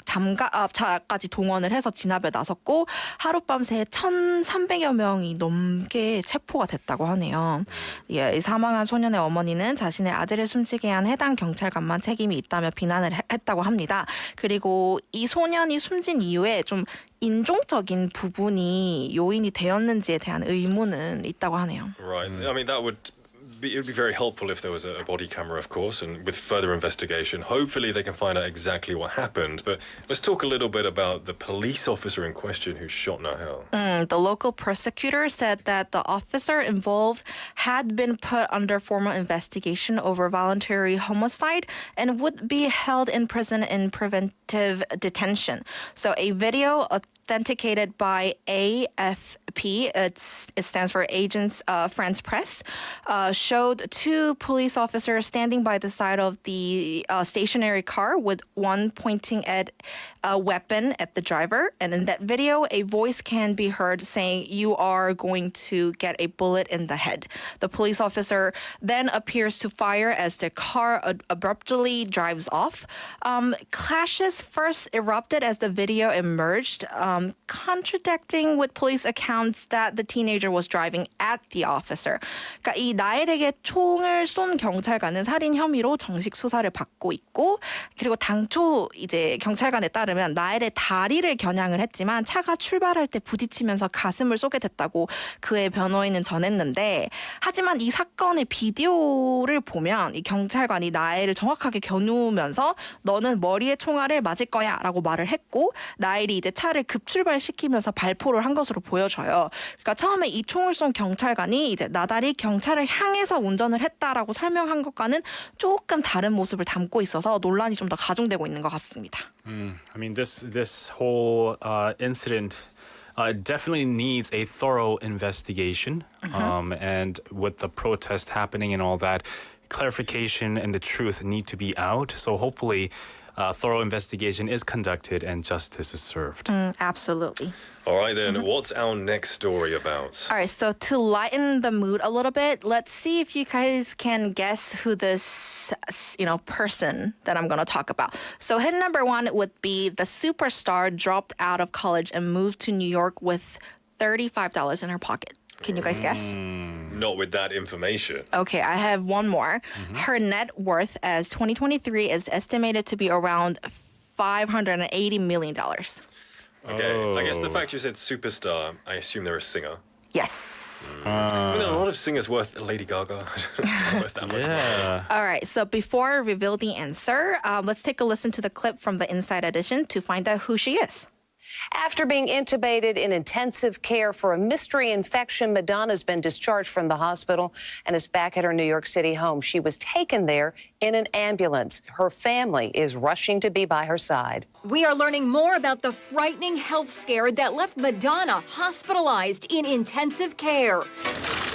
장갑차까지 동원을 해서 진압에 나섰고 하룻밤 새 1,300여 명이 넘게 체포가 됐다고 하네요. 이 사망한 소년의 어머니는 자신의 아들을 숨지게 한 해당 경찰관만 책임이 있다며 비난을 했다고 합니다. 그리고 이 소년이 숨진 이유에 좀 인종적인 부분이 요인이 되었는지에 대한 의문은 있다고 하네요. Right. I mean, it would be very helpful if there was a body camera, of course, and with further investigation, hopefully they can find out exactly what happened. But let's talk a little bit about the police officer in question who shot Nahel. The local prosecutor said that the officer involved had been put under formal investigation over voluntary homicide and would be held in prison in preventive detention. So a video authenticated by AFP, it stands for Agence France Presse, showed two police officers standing by the side of the stationary car with one pointing at a weapon at the driver. And in that video, a voice can be heard saying, "You are going to get a bullet in the head." The police officer then appears to fire as the car abruptly drives off. Clashes first erupted as the video emerged, contradicting with police accounts that the teenager was driving at the officer. 그러니까 이 나엘에게 총을 쏜 경찰관은 살인 혐의로 정식 수사를 받고 있고, 그리고 당초 이제 경찰관에 따르면 나엘의 다리를 겨냥을 했지만 차가 출발할 때 부딪히면서 가슴을 쏘게 됐다고 그의 변호인은 전했는데, 하지만 이 사건의 비디오를 보면 이 경찰관이 나엘을 정확하게 겨누면서 너는 머리에 총알을 맞을 거야라고 말을 했고, 나엘이 이제 차를 급 급출발시키면서 발포를 한 것으로 보여져요. 그러니까 처음에 이 총을 쏜 경찰관이 이제 나달이 경찰을 향해서 운전을 했다라고 설명한 것과는 조금 다른 모습을 담고 있어서 논란이 좀 더 가중되고 있는 것 같습니다. I mean, this whole incident definitely needs a thorough investigation. And with the protest happening and all that, clarification and the truth need to be out. So hopefully, thorough investigation is conducted and justice is served. Absolutely. All right, then, what's our next story about? All right, so to lighten the mood a little bit, let's see if you guys can guess who this, person that I'm going to talk about. So hit number one would be the superstar dropped out of college and moved to New York with $35 in her pocket. Can you guys guess? Not with that information. Okay, I have one more. Her net worth as 2023 is estimated to be around $580 million. Okay, I guess the fact you said superstar, I assume they're a singer. Yes. I mean, there are a lot of singers worth Lady Gaga. Worth that much money. All right, so before I reveal the answer, let's take a listen to the clip from the Inside Edition to find out who she is. After being intubated in intensive care for a mystery infection, Madonna's been discharged from the hospital and is back at her New York City home. She was taken there in an ambulance. Her family is rushing to be by her side. We are learning more about the frightening health scare that left Madonna hospitalized in intensive care.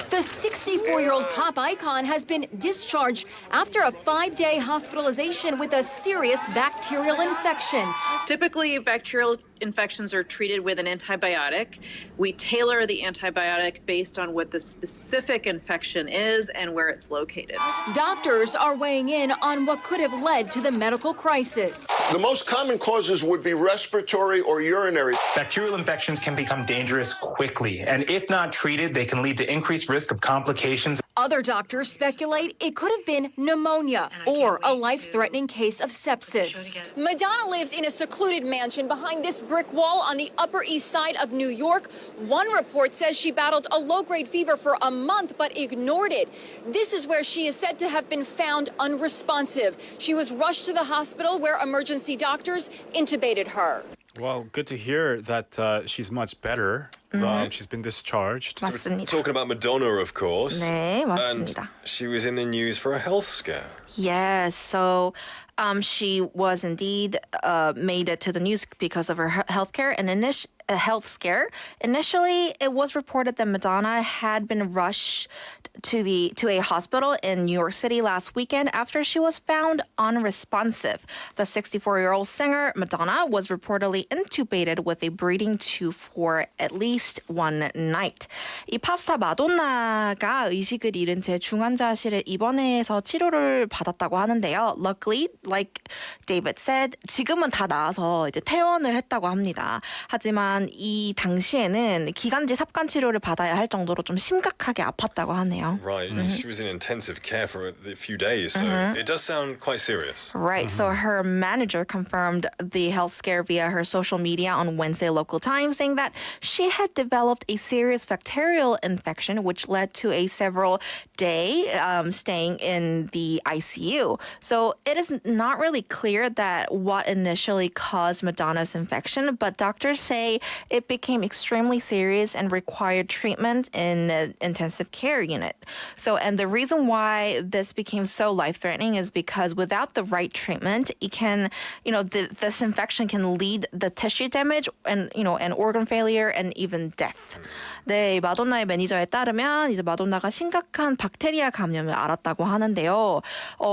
The 64-year-old pop icon has been discharged after a 5-day hospitalization with a serious bacterial infection. Typically, bacterial infections are treated with an antibiotic. We tailor the antibiotic based on what the specific infection is and where it's located. Doctors are weighing in on what could have led to the medical crisis. The most common causes would be respiratory or urinary. Bacterial infections can become dangerous quickly, and if not treated, they can lead to increased risk of complications. Other doctors speculate it could have been pneumonia or a life-threatening case of sepsis. Madonna lives in a secluded mansion behind this brick wall on the Upper East Side of New York. One report says she battled a low-grade fever for a month but ignored it. This is where she is said to have been found unresponsive. She was rushed to the hospital where emergency doctors intubated her. Well, good to hear that she's much better. She's been discharged. 맞습니다. Talking about Madonna, of course. 네, 맞습니다. And she was in the news for a health scare. Yes, so she was indeed made it to the news because of her healthcare and health scare. Initially, it was reported that Madonna had been rushed to a hospital in New York City last weekend after she was found unresponsive. The 64-year-old singer Madonna was reportedly intubated with a breathing tube for at least one night. 이 팝스타 마돈나가 의식을 잃은 채 중환자실에 입원해서 치료를 받았다고 하는데요. Luckily, like David said, 지금은 다 나아서 이제 퇴원을 했다고 합니다. 하지만 이 당시에는 기관지 삽관 치료를 받아야 할 정도로 좀 심각하게 아팠다고 하네요. Right, she was in intensive care for a few days, so it does sound quite serious. Right, so her manager confirmed the health scare via her social media on Wednesday local time, saying that she had developed a serious bacterial infection, which led to a several-day staying in the ICU. So it is not really clear that what initially caused Madonna's infection, but doctors say it became extremely serious and required treatment in an intensive care unit. So, and the reason why this became so life-threatening is because without the right treatment, it can, this infection can lead the tissue damage and, and organ failure and even death. 네, 마돈나의 매니저에 따르면 이제 마돈나가 심각한 박테리아 감염을 앓았다고 하는데요.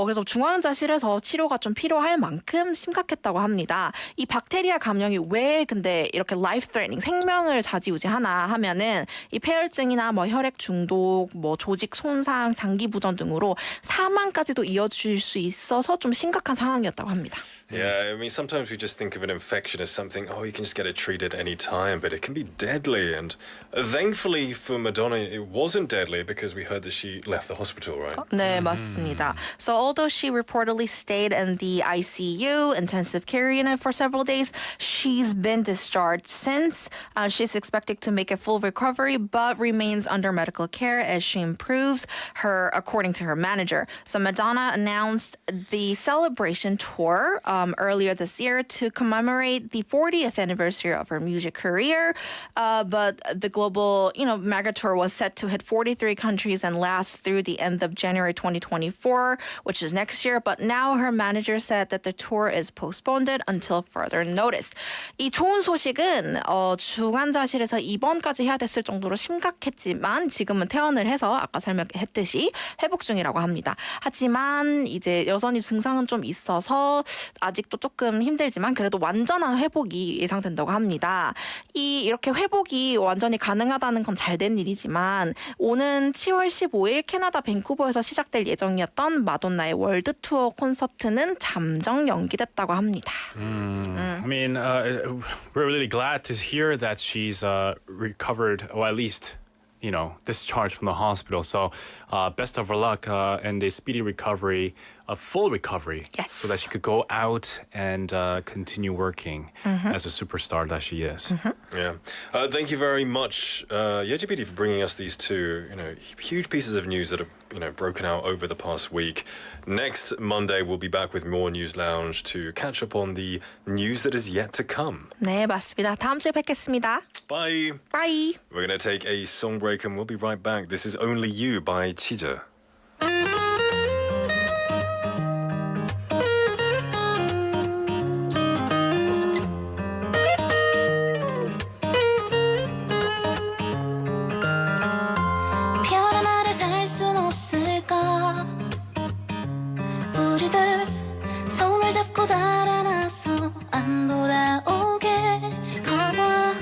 그래서 중환자실에서 치료가 좀 필요할 만큼 심각했다고 합니다. 이 박테리아 감염이 왜 근데 이렇게 life-threatening 생명을 좌지우지하나 하면은 이 폐혈증이나 혈액 중독, 조직 손상, 장기 부전 등으로 사망까지도 이어질 수 있어서 좀 심각한 상황이었다고 합니다. Yeah, I mean, sometimes we just think of an infection as something, you can just get it treated any time, but it can be deadly. And thankfully for Madonna, it wasn't deadly because we heard that she left the hospital, right? 네, 맞습니다. So although she reportedly stayed in the ICU, intensive care unit, for several days, she's been discharged since. She's expected to make a full recovery, but remains under medical care as she improves, according to her manager. So Madonna announced the celebration tour earlier this year to commemorate the 40th anniversary of her music career. But the global, mega tour was set to hit 43 countries and last through the end of January 2024, which is next year. But now her manager said that the tour is postponed until further notice. 이 좋은 소식은 중환자실에서 입원까지 해야 됐을 정도로 심각했지만 지금은 퇴원을 해서 아까 설명했듯이 회복 중이라고 합니다. 하지만 이제 여전히 증상은 좀 있어서 아직도 조금 힘들지만 그래도 완전한 회복이 예상된다고 합니다. 이렇게 회복이 완전히 가능하다는 건 잘된 일이지만 오는 10월 15일 캐나다 밴쿠버에서 시작될 예정이었던 마돈나의 월드 투어 콘서트는 잠정 연기됐다고 합니다. I mean, we're really glad to hear that she's recovered, or at least, discharged from the hospital. So best of her luck and a speedy recovery, a full recovery, so that she could go out and continue working as a superstar that she is. Yeah. Thank you very much, GPT, for bringing us these two, huge pieces of news that have, broken out over the past week. Next Monday, we'll be back with more News Lounge to catch up on the news that is yet to come. 네, 맞습니다. 다음 주에 뵙겠습니다. Bye. Bye. We're going to take a song break and we'll be right back. This is Only You by Chija. 편한 나를 살 순 없을까 우리들 손을 잡고 달아나서 안 돌아오게 가봐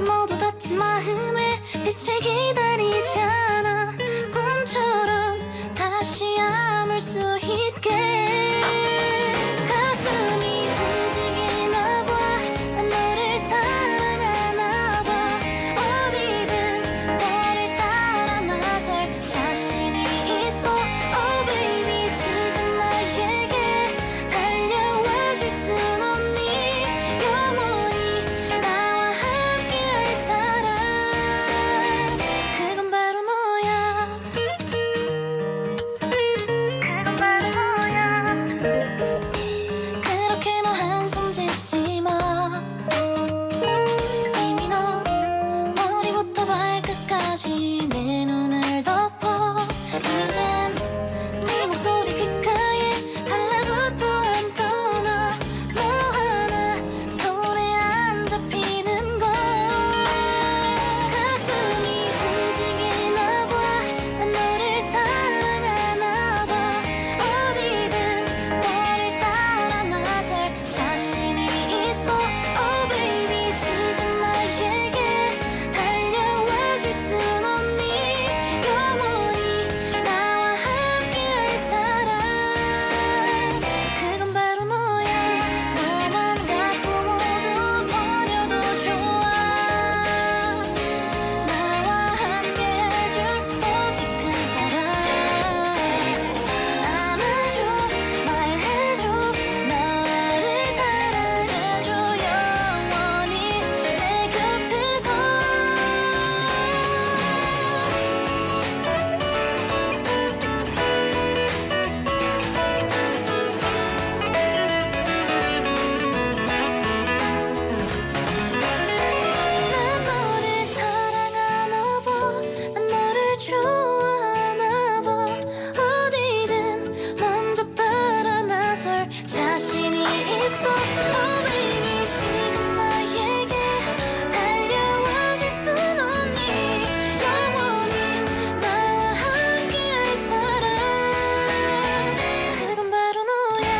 너도 다친 마음에 빛을 기다리잖아 꿈처럼 다시 아물 수 있게 가슴이 움직이나 봐난 너를 사랑하나 봐 어디든 나를 따라 나설 자신이 있어 Oh baby 지금 나에게 달려와 줄 순 없니 영원히 나와 함께할 사람 그건 바로 너야 그건 바로 너야 그렇게 너 한숨 짓지 마 이미 넌 머리부터 발끝까지 내 눈을 덮어 이젠 네 목소리 귓가에 달라붙어 안 떠나 뭐 하나 손에 안 잡히는 걸 가슴이 움직이나 봐난 너를 사랑하나 봐 어디든 나를 따라 나설 자신이 있어 Oh baby 지금 나에게 달려와 줄 순 없니 영원히 나와 함께할 사람 그건 바로 너야 너만 갖고 모두 버려도 좋아 나와 함께해줄 오직 한 사람 안아줘 말해줘 나를 사랑해줘 영원히 내 곁에서 난 너를 사랑하나 봐난 너를 좋아하나 봐 어디든 먼저 따라 나설 자신이 있어 Oh baby 지금 나에게 달려와 줄 순 없니 영원히 나와 함께할 사람 그건 바로 너야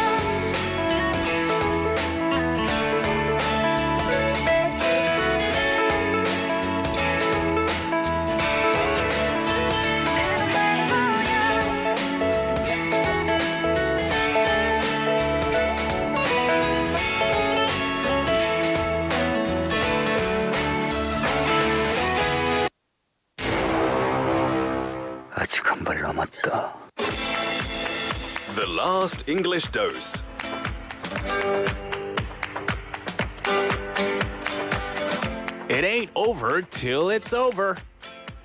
아직 한 발 남았다. The last English dose. It ain't over till it's over.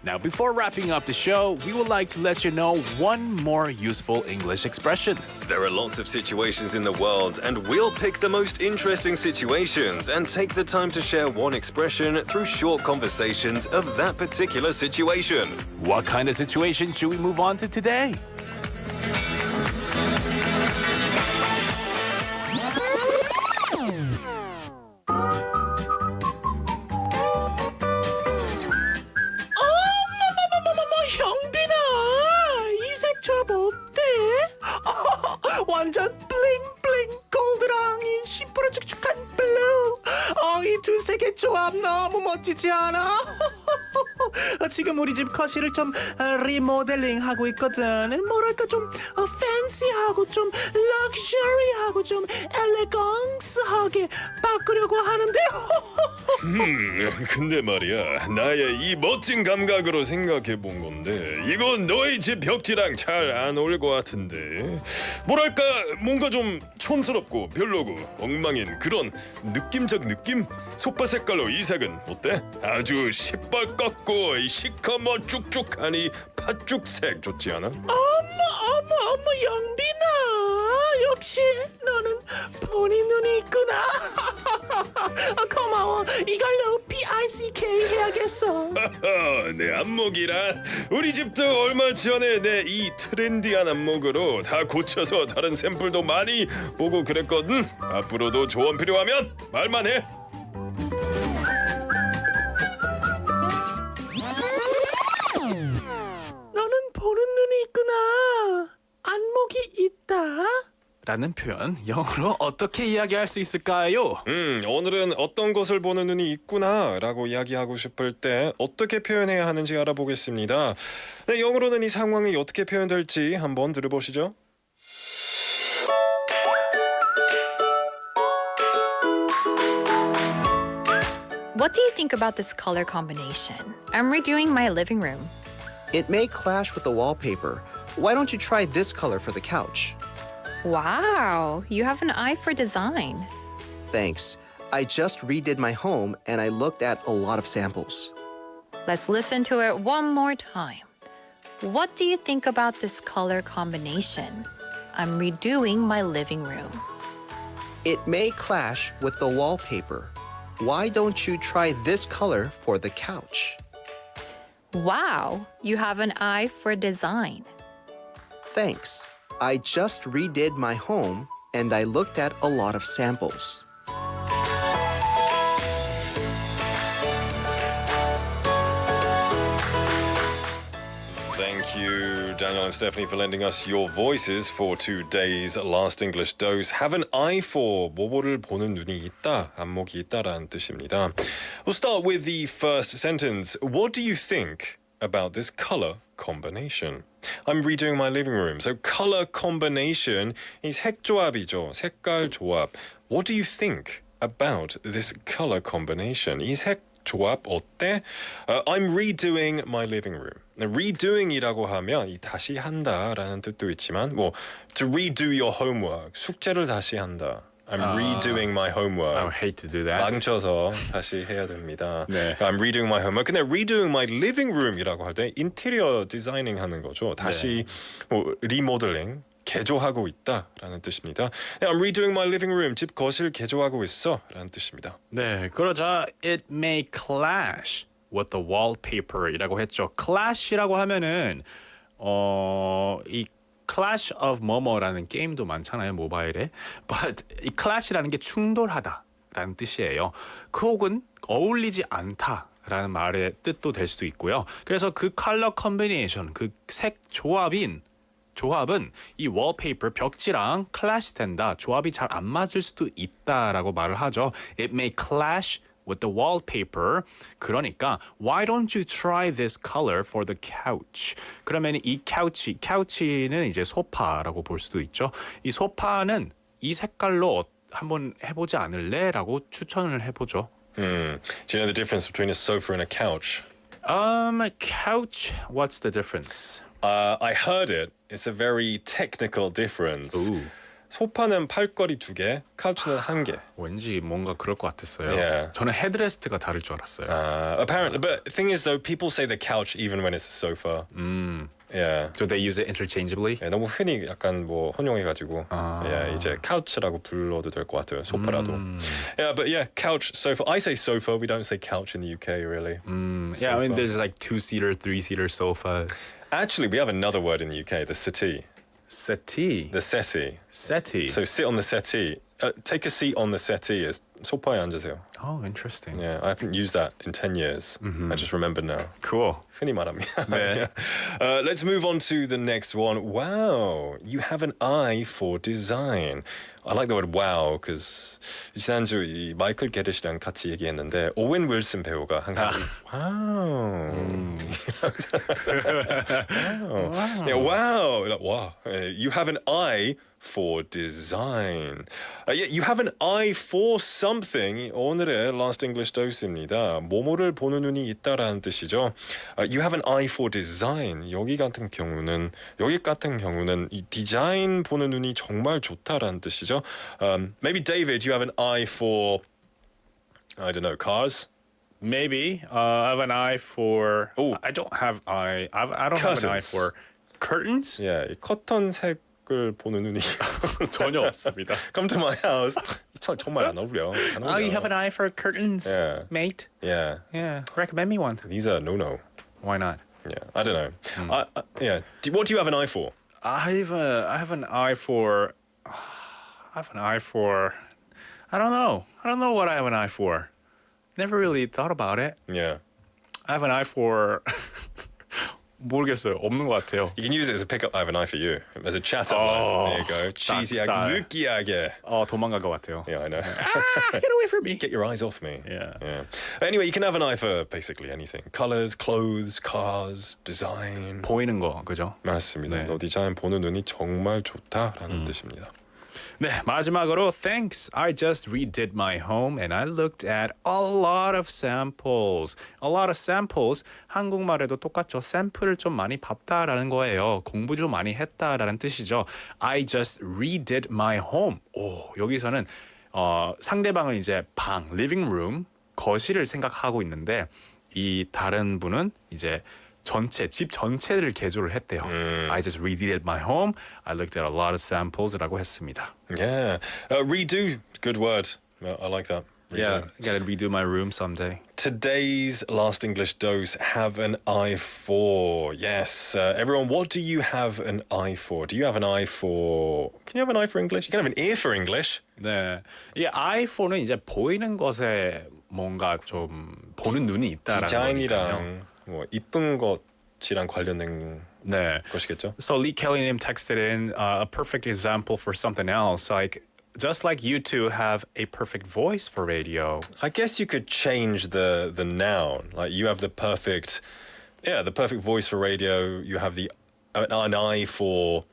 Now, before wrapping up the show, we would like to let you know one more useful English expression. There are lots of situations in the world, and we'll pick the most interesting situations and take the time to share one expression through short conversations of that particular situation. What kind of situation should we move on to today? 완전 블링블링 골드랑이 시퍼런 축축한 블루. 이 두색의 조합 너무 멋지지 않아? 지금 우리 집 거실을 좀 리모델링 하고 있거든. 뭐랄까 좀 팬시하고 좀 럭셔리하고 좀 엘레강스하게 바꾸려고 하는데. 근데 말이야, 나의 이 멋진 감각으로 생각해 본 건데 이건 너희 집 벽지랑 잘 안 어울릴 것 같은데. 뭐랄까 뭔가 좀 촌스럽고 별로고 엉망인 그런 느낌적 느낌? 속바 색깔로 이 색은 어때? 아주 시뻘겋고 시커머 쭉쭉하니 팥죽색 좋지 않아? 어머 영빈아, 역시 너는 본인 눈이 있구나. 고마워. 이걸로 PICK 해야겠어. 내 안목이라. 우리 집도 얼마 전에 내 이 트렌디한 안목으로 다 고쳐서 다른 샘플도 많이 보고 그랬거든. 앞으로도 조언 필요하면 말만 해. 너는 보는 눈이 있구나. 안목이 있다. 라는 표현, 영어로 어떻게 이야기할 수 있을까요? 오늘은 어떤 것을 보는 눈이 있구나 라고 이야기하고 싶을 때 어떻게 표현해야 하는지 알아보겠습니다. 네, 영어로는 이 상황이 어떻게 표현될지 한번 들어보시죠. What do you think about this color combination? I'm redoing my living room. It may clash with the wallpaper. Why don't you try this color for the couch? Wow, you have an eye for design. Thanks. I just redid my home and I looked at a lot of samples. Let's listen to it one more time. What do you think about this color combination? I'm redoing my living room. It may clash with the wallpaper. Why don't you try this color for the couch? Wow, you have an eye for design. Thanks. I just redid my home and I looked at a lot of samples. Thank you, Daniel and Stephanie, for lending us your voices for today's last English dose. Have an eye for 뭐뭐를 보는 눈이 있다, 안목이 있다라는 뜻입니다. We'll start with the first sentence. What do you think about this color combination? I'm redoing my living room. So color combination 이 색조합이죠. 색깔 조합. What do you think about this color combination? 이 색 조합 어때? I'm redoing my living room. redoing이라고 하면 이 다시 한다라는 뜻도 있지만 뭐 to redo your homework, 숙제를 다시 한다. I'm redoing my homework. I hate to do that. 망쳐서 다시 해야 됩니다. 네. I'm redoing my homework. 근데 redoing my living room이라고 할 때 인테리어 디자이닝 하는 거죠. 다시 뭐 리모델링, 개조하고 있다라는 뜻입니다. I'm redoing my living room. 집 거실 개조하고 있어라는 뜻입니다. 네, 그러자 it may clash with the wallpaper이라고 했죠. clash이라고 하면은 이 Clash of 뭐뭐라는 게임도 많잖아요, 모바일에. But 이 clash라는 게 충돌하다라는 뜻이에요. 그 혹은 어울리지 않다라는 말의 뜻도 될 수도 있고요. 그래서 그 컬러 컨비네이션, 그 색 조합은 이 wallpaper 벽지랑 clash 된다. 조합이 잘 안 맞을 수도 있다라고 말을 하죠. It may clash with the wallpaper. 그러니까 why don't you try this color for the couch? 그러면 이 couch는 이제 소파라고 볼 수도 있죠. 이 소파는 이 색깔로 한번 해보지 않을래? 라고 추천을 해보죠. Do you know the difference between a sofa and a couch? Couch, what's the difference? I heard it. It's a very technical difference. Ooh. 소파는 팔걸이 2개, 카우치는 1개. 왠지 뭔가 그럴 것 같았어요. Yeah. 저는 헤드레스트가 다를 줄 알았어요. Apparently, but the thing is though, people say the couch even when it's a sofa. Yeah. So they use it interchangeably? 예, 너무 흔히 약간 뭐 혼용해가지고 예, 이제 couch라고 불러도 될 것 같아요. 소파라도. Yeah, but yeah, couch, sofa. I say sofa. We don't say couch in the UK, really. Yeah, I mean, there's like 2-seater, 3-seater sofas. Actually, we have another word in the UK, the settee. Settee? The settee. Settee. So sit on the settee. Take a seat on the settee. is 소파에 앉으세요. Oh, interesting. Yeah, I haven't used that in 10 years. I just remembered now. Cool. 흔히 말합니다. 네. Let's move on to the next one. Wow, you have an eye for design. I like the word wow because 지난주 이 마이클 게릿이랑 같이 얘기했는데 오웬 윌슨 배우가 항상 wow. wow. Yeah, wow. Like, wow. You have an eye for design. Yeah, you have an eye for something. 오늘의 Last English Dose입니다. 뭐뭐를 보는 눈이 있다라는 뜻이죠. You have an eye for design. 여기 같은 경우는 이 디자인 보는 눈이 정말 좋다라는 뜻이죠. Maybe David, you have an eye for I don't know, cars. Maybe. I have an eye for. Oh, I don't have eye. I don't have an eye for curtains. Yeah, 이 커튼 색을 보는 눈이 전혀 없습니다. Come to my house. 정말 안 어울려. Oh, you have an eye for curtains, Yeah. mate. Yeah. Yeah, recommend me one. These are no. Why not? Yeah, I don't know. Yeah. What do you have an eye for? I have an eye for. I have an eye for. I don't know. I don't know what I have an eye for. Never really thought about it. Yeah. I have an eye for. 모르겠어요. 없는 것 같아요. You can use it as a pickup. I have an eye for you. As a chat line. There you go. Cheesy하게, 느끼하게. 도망갈 것 같아요. Yeah, I know. Get away from me. Get your eyes off me. Yeah. Anyway, you can have an eye for basically anything. Colors, clothes, cars, design. 보이는 거, 그죠? 맞습니다. 네. 너 디자인 보는 눈이 정말 좋다라는 뜻입니다. 네, 마지막으로 thanks. I just redid my home and I looked at a lot of samples. A lot of samples. 한국말에도 똑같죠. 샘플을 좀 많이 봤다라는 거예요. 공부 좀 많이 했다라는 뜻이죠. I just redid my home. 오, 여기서는 상대방은 이제 방, living room, 거실을 생각하고 있는데 이 다른 분은 이제 집 전체를 개조를 했대요. I just redid my home. I looked at a lot of samples라고 했습니다. Yeah. Redo, good word. I like that. Redo. Yeah, gotta redo my room someday. Today's Last English Dose, have an eye for. Yes. Everyone, what do you have an eye for? Do you have an eye for... Can you have an eye for English? You can have an ear for English. 네. 이 eye for는 이제 보이는 것에 뭔가 좀 보는 눈이 있다라는 거니까요. 디자인이랑 뭐 이쁜 것이랑 관련된 네. 것이겠죠. So Lee Kelly님 texted in a perfect example for something else. Like, just like you two have a perfect voice for radio. I guess you could change the noun. Like you have the perfect voice for radio. You have an eye for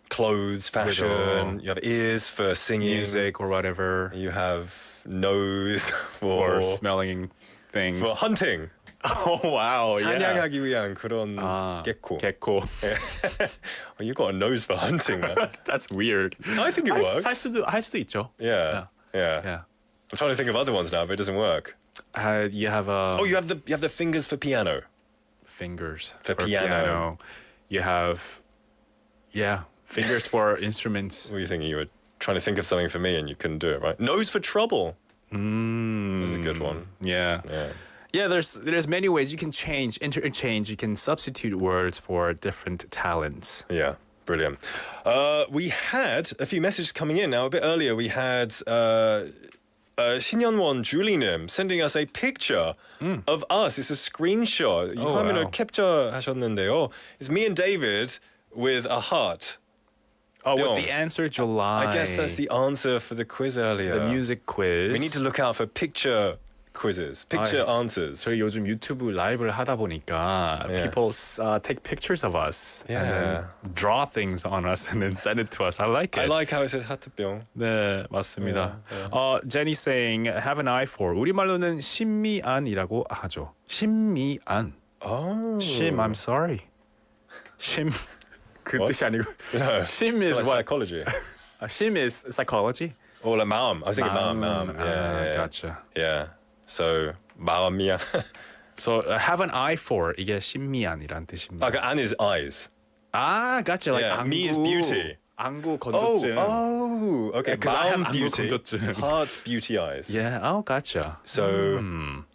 clothes, fashion. 그죠. You have ears for singing, music or whatever. You have nose for smelling things. For hunting. Oh wow! 사냥하기 위한 그런 개코. You got a nose for hunting, man. That's weird. I think it works. 할 수도 있죠. Yeah. I'm trying to think of other ones now, but it doesn't work. You have a. Oh, you have the fingers for piano. Fingers for piano. You have, fingers for instruments. What are you thinking? You were trying to think of something for me, and you couldn't do it, right? Nose for trouble. That's a good one. Yeah. Yeah, there's many ways you can interchange, you can substitute words for different talents. Yeah, brilliant. We had a few messages coming in now. A bit earlier, we had 신현원 Julie님 sending us a picture of us. It's a screenshot. 이 화면을 캡처하셨는데요. It's me and David with a heart. Oh, with the answer July. I guess that's the answer for the quiz earlier. The music quiz. We need to look out for picture quizzes, picture answers. 저희 요즘 유튜브 라이브를 하다 보니까 people take pictures of us and then draw things on us and then send it to us. I like it. I like how it says 하트병. 네, 맞습니다. Jenny saying have an eye for. 우리말로는 심미안이라고 하죠. 심미안. 심, I'm sorry. 심 그 뜻이 아니고 심 is like what? Psychology. 심 is psychology. Or like 마음. I was thinking 마음. Yeah. Gotcha. Yeah. So 마음이야. So have an eye for 이게 심미안이란 뜻입니다. An is eyes. Gotcha. Like Yeah, 안구, me is beauty. 안구 건조증. Okay. Because I have 마음 안구 beauty. 건조증. Heart, beauty, eyes. Yeah. Gotcha. So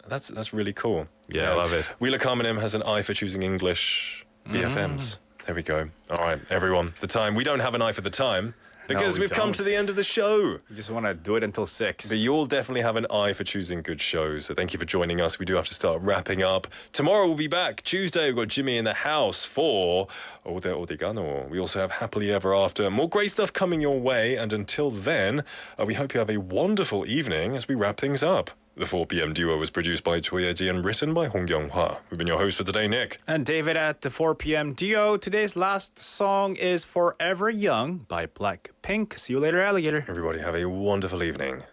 that's really cool. Yeah, I love it. Wheeler Carmenim has an eye for choosing English BFMs. There we go. All right, everyone. The time. We don't have an eye for the time because we we've come don't. to the end of the show. You just want to do it until 6. But you'll definitely have an eye for choosing good shows. So thank you for joining us. We do have to start wrapping up. Tomorrow we'll be back. Tuesday we've got Jimmy in the house for Ode Oregano. We also have Happily Ever After. More great stuff coming your way. And until then, we hope you have a wonderful evening as we wrap things up. The 4 p.m. duo was produced by Choi Ye-ji and written by Hong Kyung-hwa. We've been your hosts for today, Nick. And David at the 4 p.m. duo. Today's last song is Forever Young by Blackpink. See you later, alligator. Everybody have a wonderful evening.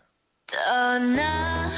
떠나